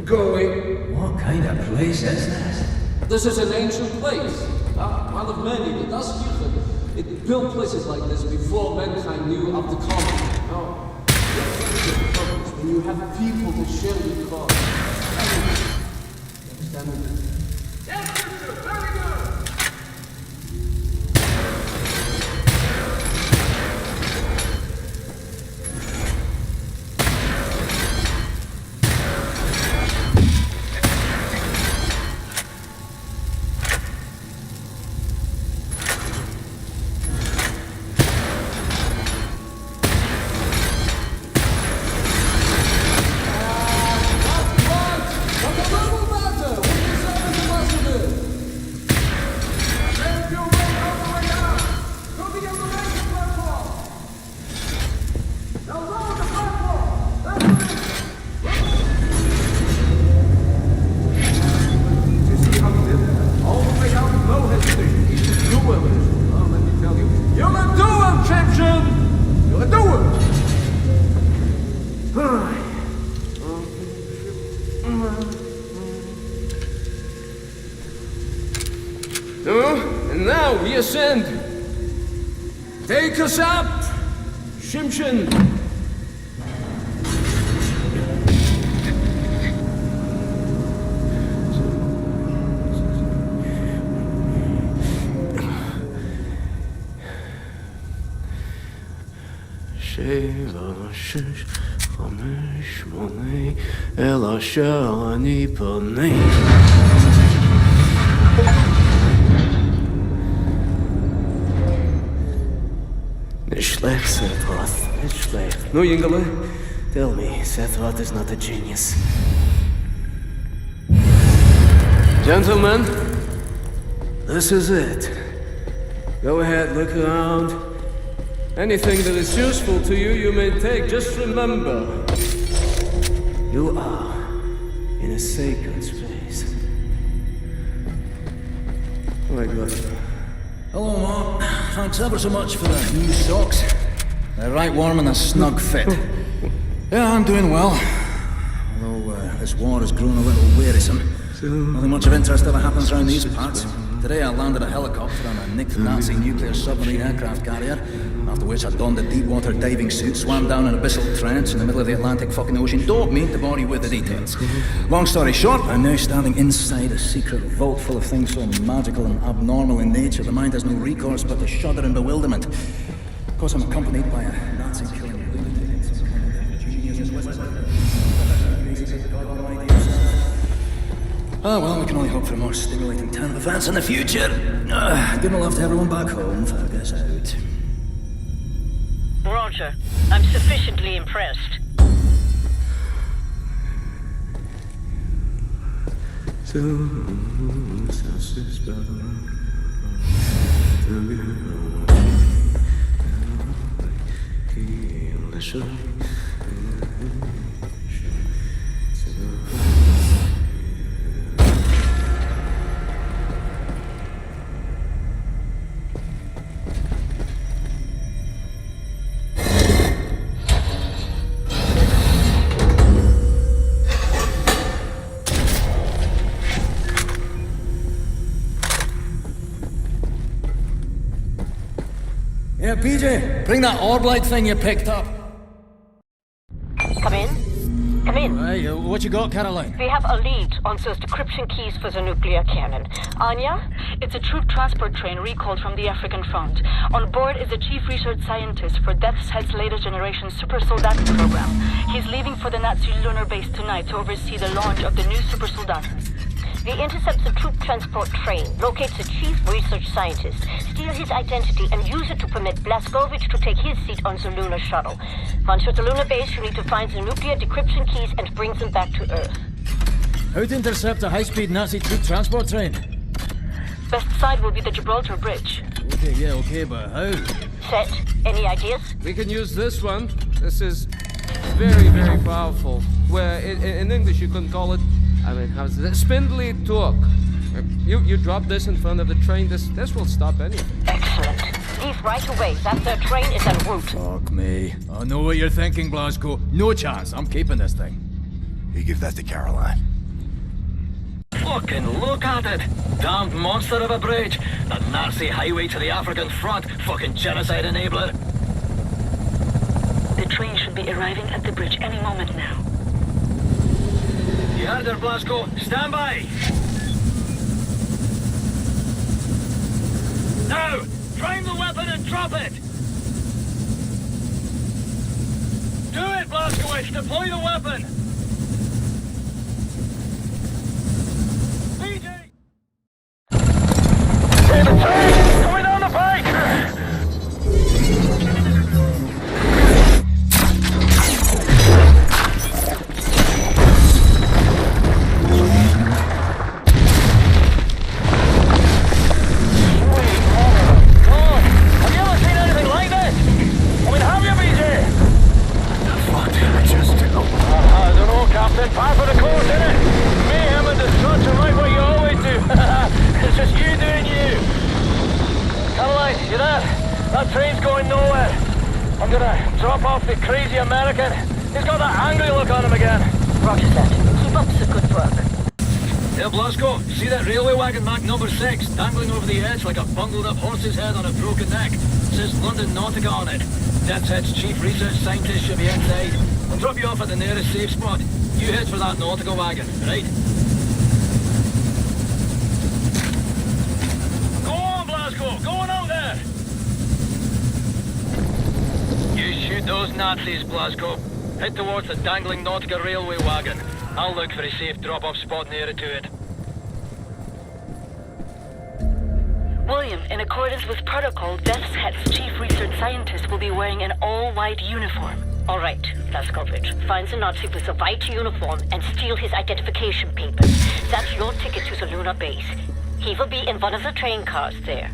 going. What kind of place is this? This is an ancient place. One of many, but das Yichud. It built places like this before mankind knew of the common. Now, when you have people to share your cause. Understand me? Yes, Richard, very good! And now we ascend. Take us up, Shimshin. Nicht schlecht, Sephiroth. Nicht schlecht. No, Ingele, tell me, Sephiroth is not a genius. Gentlemen, this is it. Go ahead, look around. Anything that is useful to you, you may take. Just remember, you are in a sacred space. Oh my God. Hello, Mark. Thanks ever so much for the new socks. They're right warm and a snug fit. Yeah, I'm doing well. Although this war has grown a little wearisome. Nothing much of interest ever happens around these parts. Today I landed a helicopter on a nicked Nazi nuclear submarine aircraft carrier, after which I donned a deep-water diving suit, swam down an abyssal trench in the middle of the Atlantic fucking ocean. Don't mean to bore you with the details. Long story short, I'm now standing inside a secret vault full of things so magical and abnormal in nature, the mind has no recourse but to shudder in bewilderment. Of course, I'm accompanied by a Nazi-killing lunatic. Oh, well, we can only hope for a more stimulating turn of events in the future. Good love to everyone back home. Fergus out. Roger. I'm sufficiently impressed. Yeah, PJ, bring that orb light thing you picked up. Come in. Come in. Hey, what you got, Caroline? We have a lead on those decryption keys for the nuclear cannon. Anya? It's a troop transport train recalled from the African front. On board is the chief research scientist for Death's Head's latest generation super soldaten program. He's leaving for the Nazi lunar base tonight to oversee the launch of the new super soldaten. He intercepts a troop transport train, locates a chief research scientist, steal his identity, and use it to permit Blazkowicz to take his seat on the Lunar shuttle. Once you're at the Lunar base, you need to find the nuclear decryption keys and bring them back to Earth. How to intercept a high-speed Nazi troop transport train? Best side will be the Gibraltar Bridge. Okay, but how? Set. Any ideas? We can use this one. This is very, very powerful. Where in English you can call it, how's it? Spindly torque. You drop this in front of the train, this will stop anything. Excellent. Leave right away. That third train is en route. Fuck me. I know what you're thinking, Blazko. No chance. I'm keeping this thing. You give that to Caroline. Fucking look at it! Damned monster of a bridge! The Nazi highway to the African front! Fucking genocide enabler! The train should be arriving at the bridge any moment now. You heard her, Blazko. Stand by! Now! Prime the weapon and drop it! Do it, Blazkowicz! Deploy the weapon! Going down the pike! Par for the course, innit? Mayhem and destruction like what you always do. It's just you doing you. Caroline, you there? That train's going nowhere. I'm gonna drop off the crazy American. He's got that angry look on him again. Roger that. Keep up the good work. Hey, Blazko, see that railway wagon marked number 6, dangling over the edge like a bungled up horse's head on a broken neck? Says London Nautica on it. DedSet's chief research scientist should be inside. I'll drop you off at the nearest safe spot. You head for that Nautica wagon, right? Go on, Blazko! Go on out there! You shoot those Nazis, Blazko. Head towards the dangling Nautica railway wagon. I'll look for a safe drop-off spot nearer to it. William, in accordance with protocol, DedSet's chief research scientist will be wearing an all-white uniform. All right, Blazkowicz. Find the Nazi with the white uniform and steal his identification papers. That's your ticket to the Lunar base. He will be in one of the train cars there.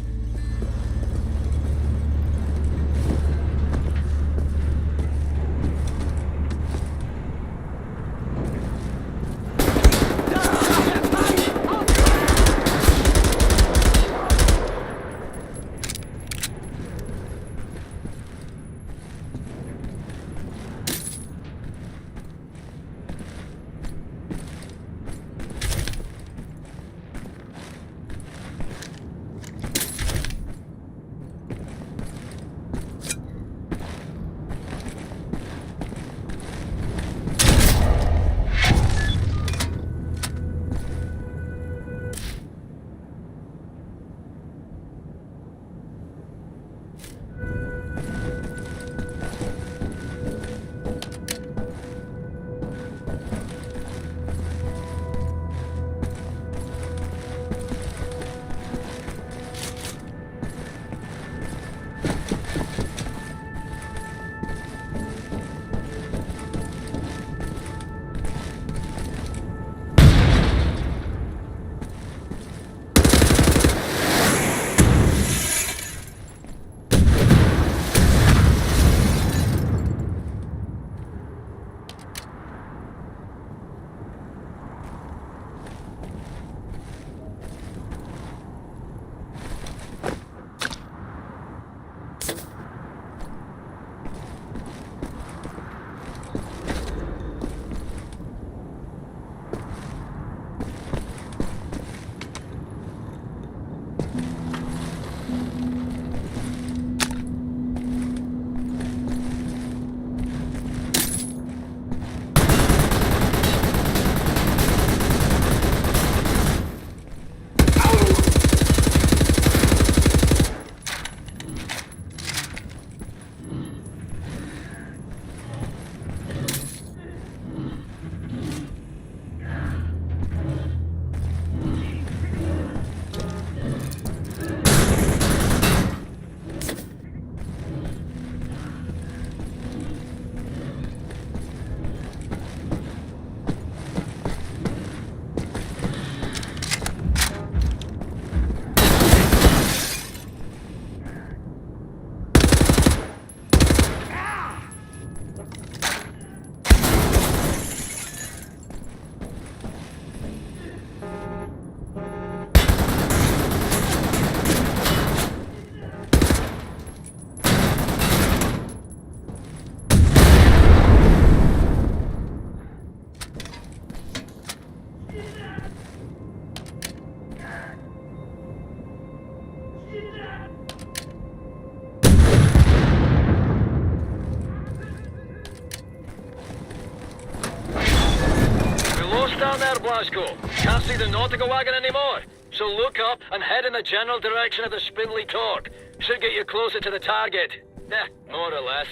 down there, Blasco? Can't see the nautical wagon anymore. So look up and head in the general direction of the spindly torque. Should get you closer to the target. More or less.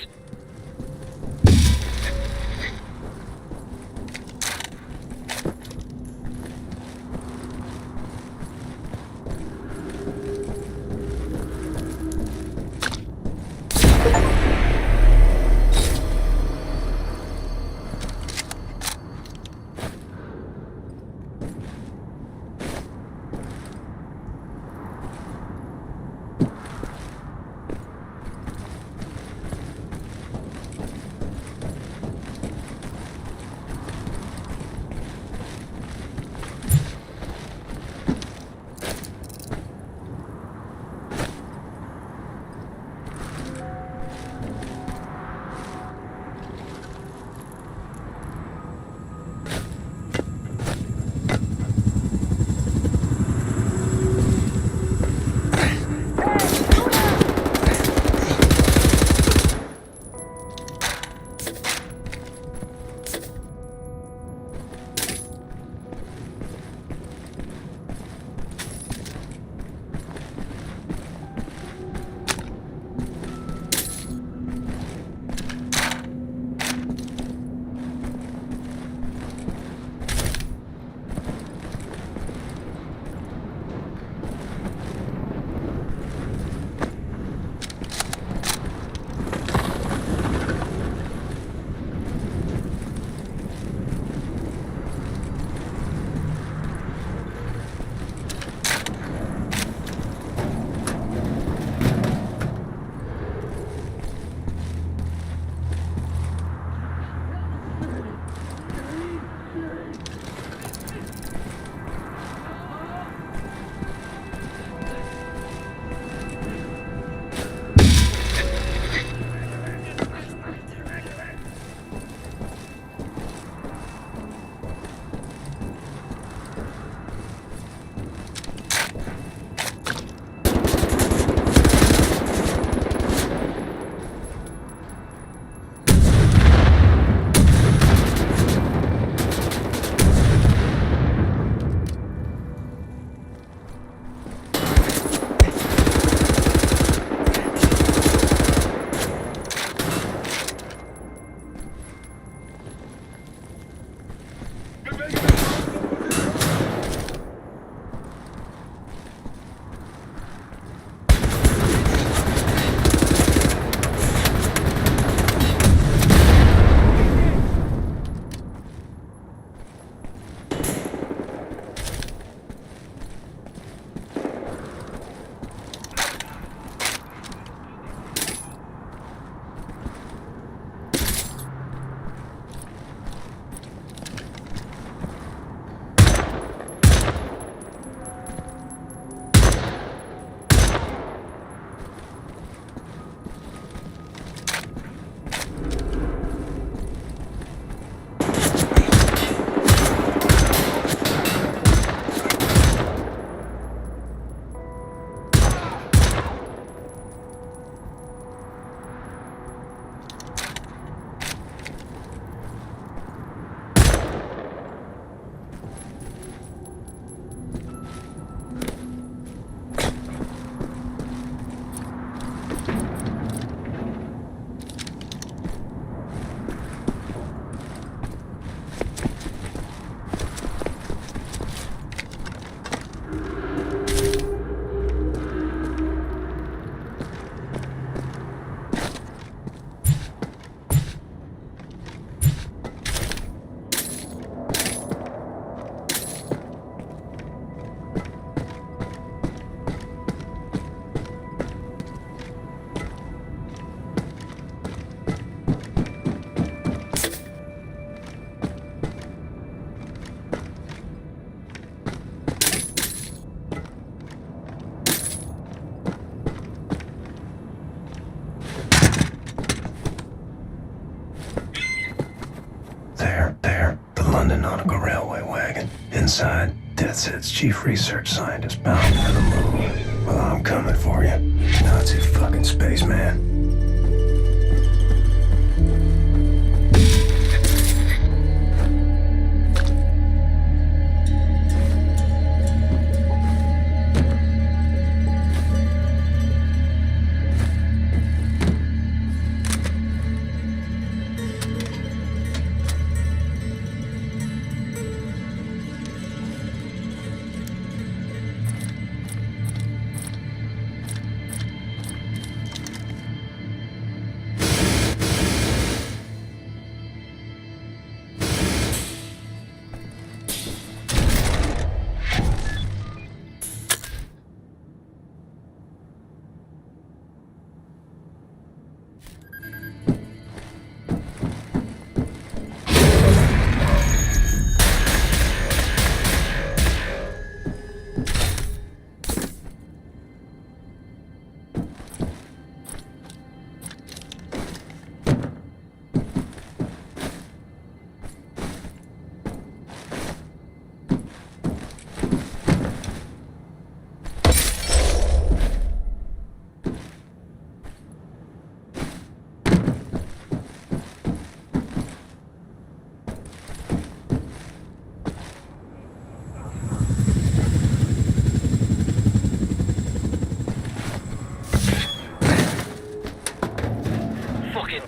Inside, Death's chief research scientist bound for the moon. Well, I'm coming for you, Nazi fucking spaceman.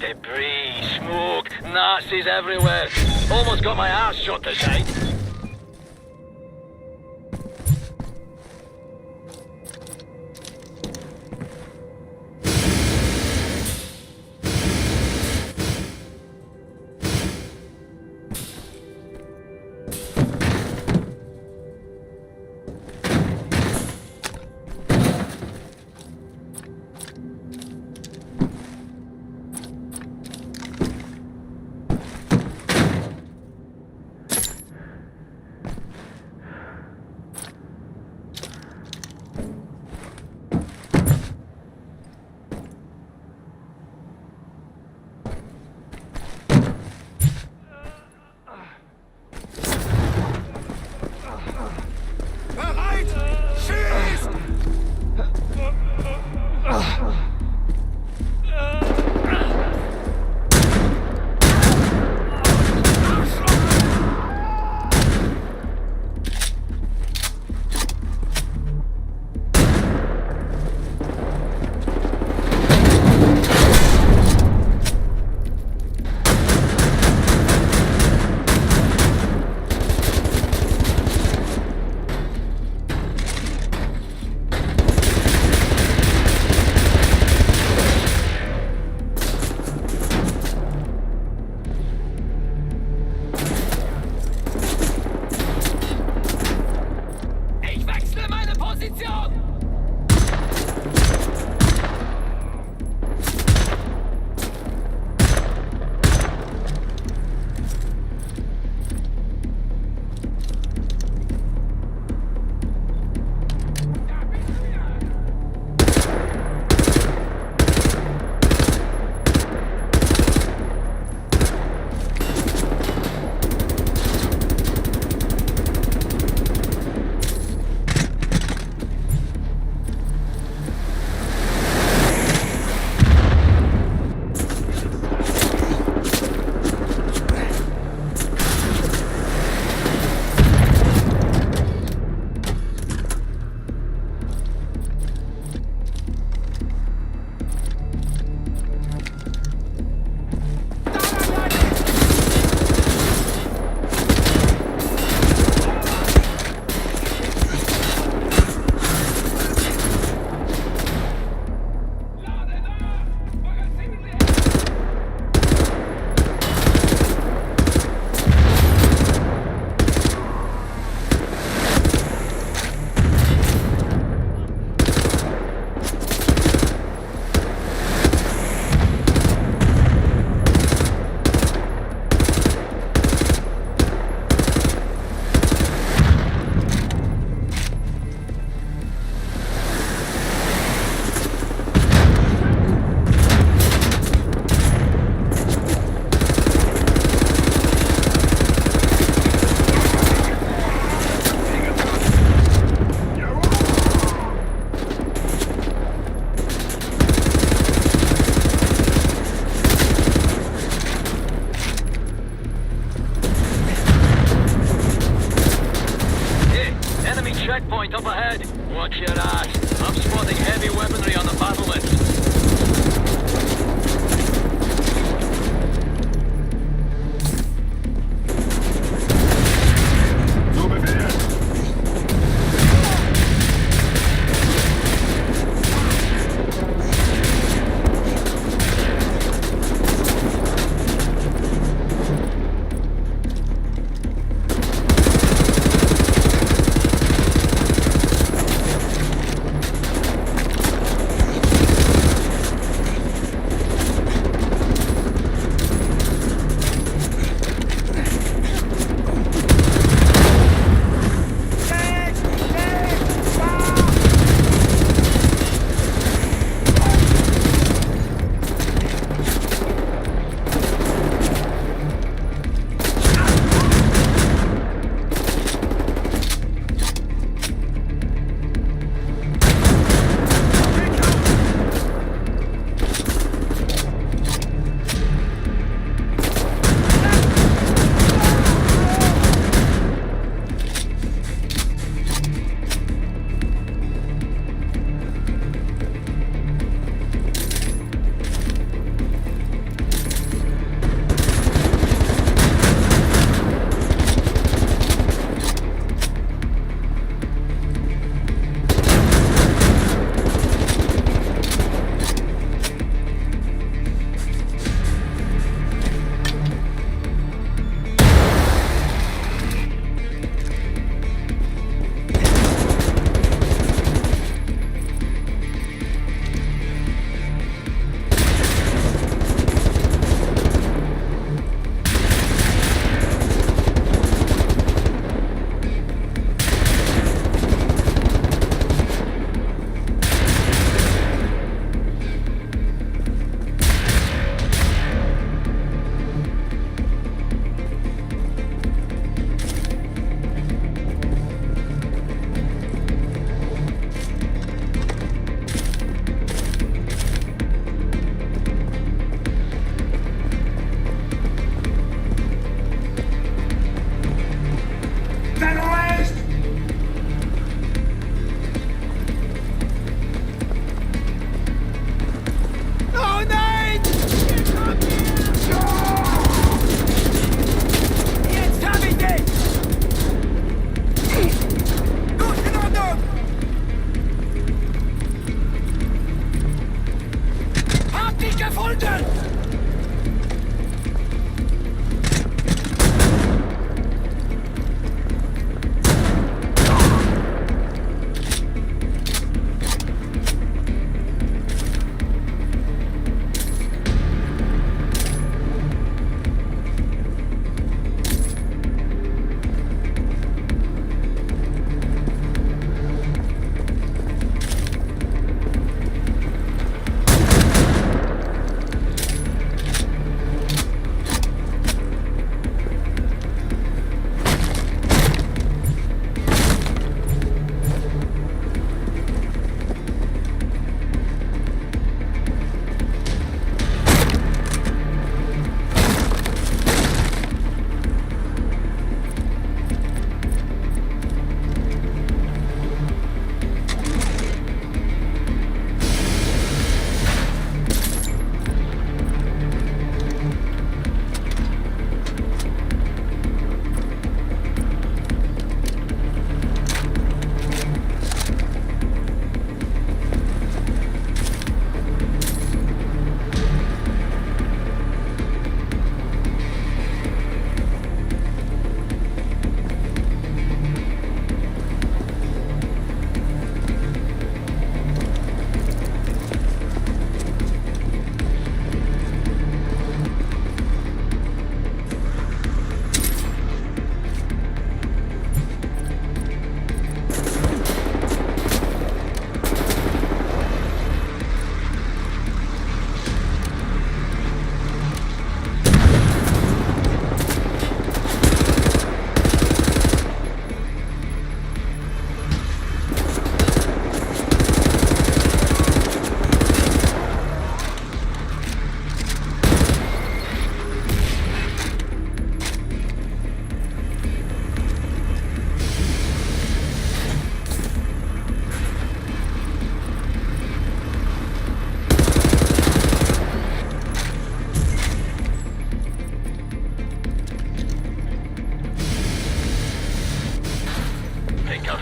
Debris, smoke, Nazis everywhere. Almost got my ass shot to side. Checkpoint up ahead. Watch your ass. I'm spotting heavy weaponry on the battlements. gefunden!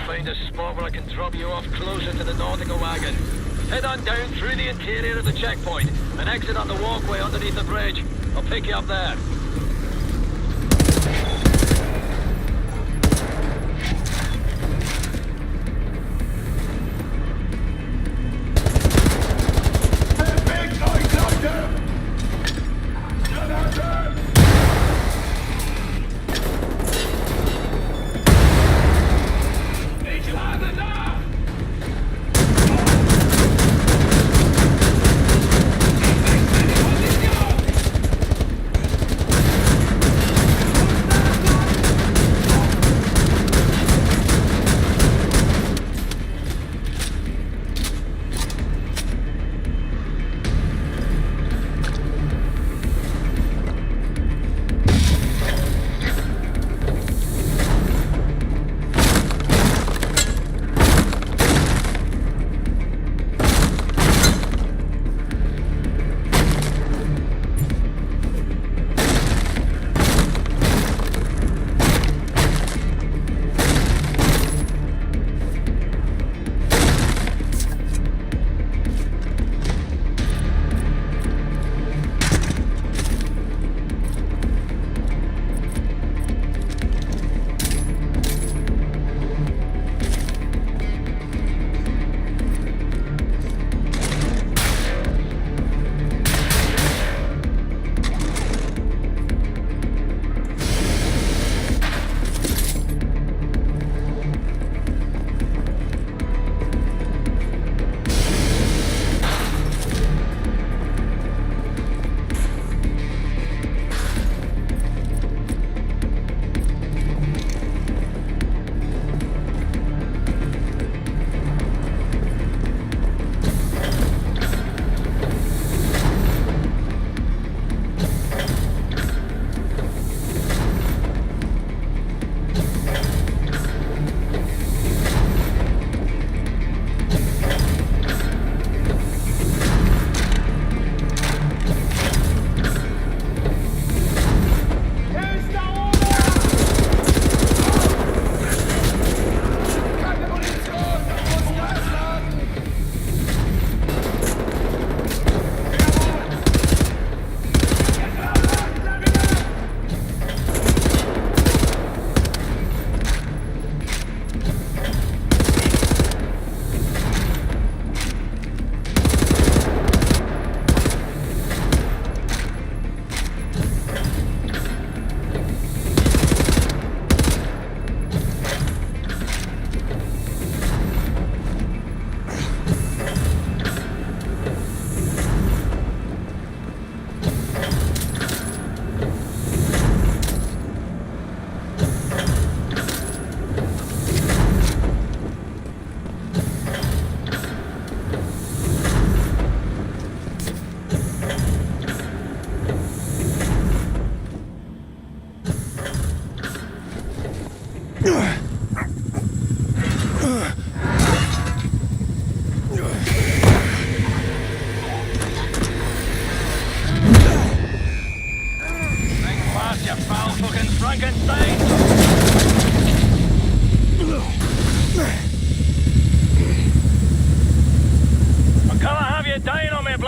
Find a spot where I can drop you off closer to the nautical wagon. Head on down through the interior of the checkpoint and exit on the walkway underneath the bridge. I'll pick you up there.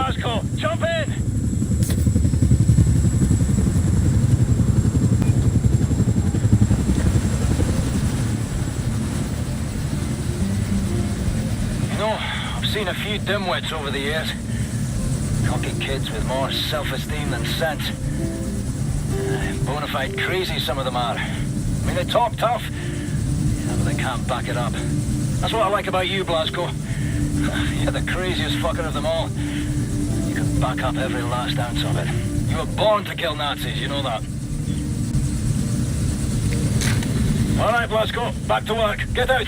Blasco. Jump in! You know, I've seen a few dimwits over the years. Cocky kids with more self-esteem than sense. Bona fide crazy, some of them are. I mean, they talk tough, yeah, but they can't back it up. That's what I like about you, Blasco. You're the craziest fucker of them all. You can back up every last ounce of it. You were born to kill Nazis, you know that. All right, Blasco, back to work. Get out.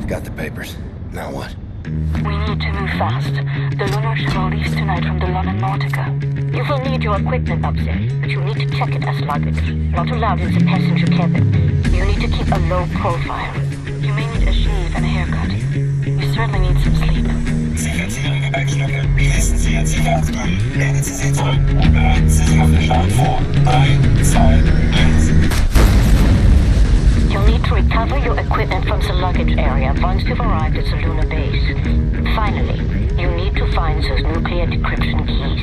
Got the papers. Now what? We need to move fast. The Lunar shuttle leaves tonight from the London Nautica. You will need your equipment up there, but you need to check it as luggage. Not allowed in the passenger cabin. You need to keep a low profile. You may need a shave and a haircut. You certainly need some sleep. Sicherheitssicherung Gepäckstücke. Schließen Sie Ihr Sicherheitsgurt. Lehnen Sie sich zurück und bereiten Sie sich auf den Start vor. 3, 2, 1. You'll need to recover your equipment from the luggage area once you've arrived at the lunar base. Finally, you need to find those nuclear decryption keys.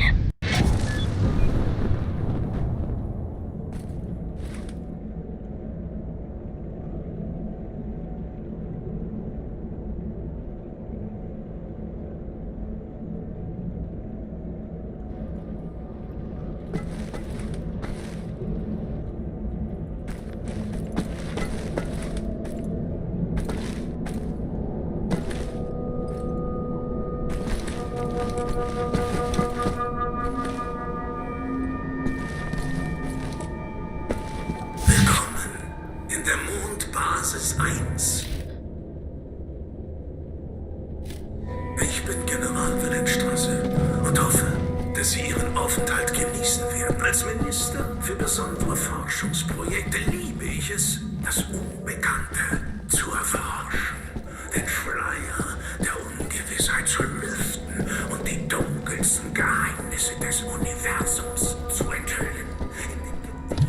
Basis 1. Ich bin General Wilhelmstraße und hoffe, dass Sie Ihren Aufenthalt genießen werden. Als Minister für besondere Forschungsprojekte liebe ich es, das Unbekannte zu erforschen, den Schleier der Ungewissheit zu lüften und die dunkelsten Geheimnisse des Universums zu enthüllen. In dem Gedicht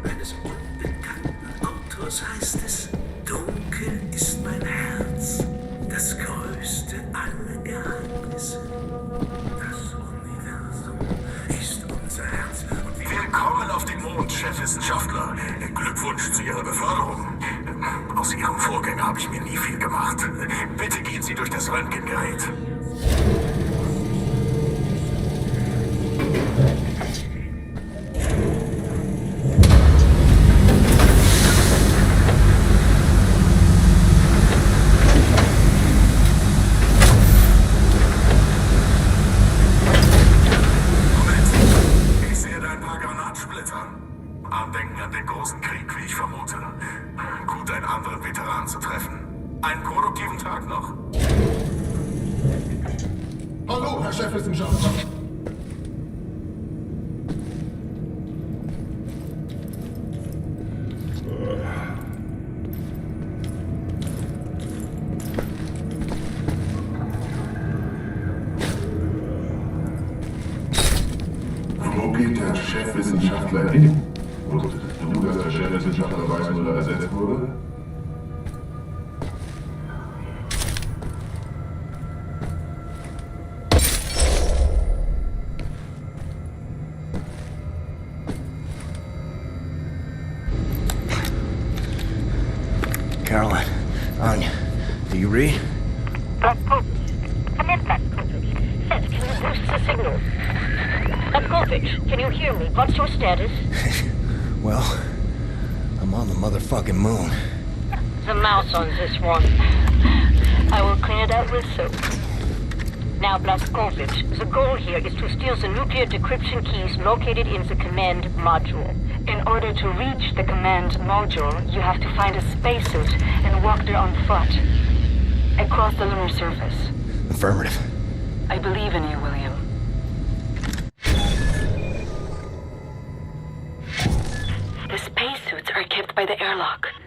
eines unbekannten Autors heißt es: Dunkel ist mein Herz, das größte aller Geheimnisse. Das Universum ist unser Herz. Und willkommen auf dem Mond, Chefwissenschaftler. Glückwunsch zu Ihrer Beförderung. Aus Ihrem Vorgänger habe ich mir nie viel gemacht. Bitte gehen Sie durch das Röntgengerät. Einen produktiven Tag noch. Hallo, Herr Chefwissenschaftler. Wo geht der Chefwissenschaftler hin? Wusstest du, dass der Chefwissenschaftler Weißmuller ersetzt wurde? Caroline, Anya, do you read? Blazkowicz. Come in, Blazkowicz. Seth, can you boost the signal? Blazkowicz, can you hear me? What's your status? Well, I'm on the motherfucking moon. The mouse on this one. I will clean it out with soap. Now, Blazkowicz, the goal here is to steal the nuclear decryption keys located in the command module. In order to reach the command module, you have to find a spacesuit and walk there on foot. Across the lunar surface. Affirmative. I believe in you, William. The spacesuits are kept by the airlock.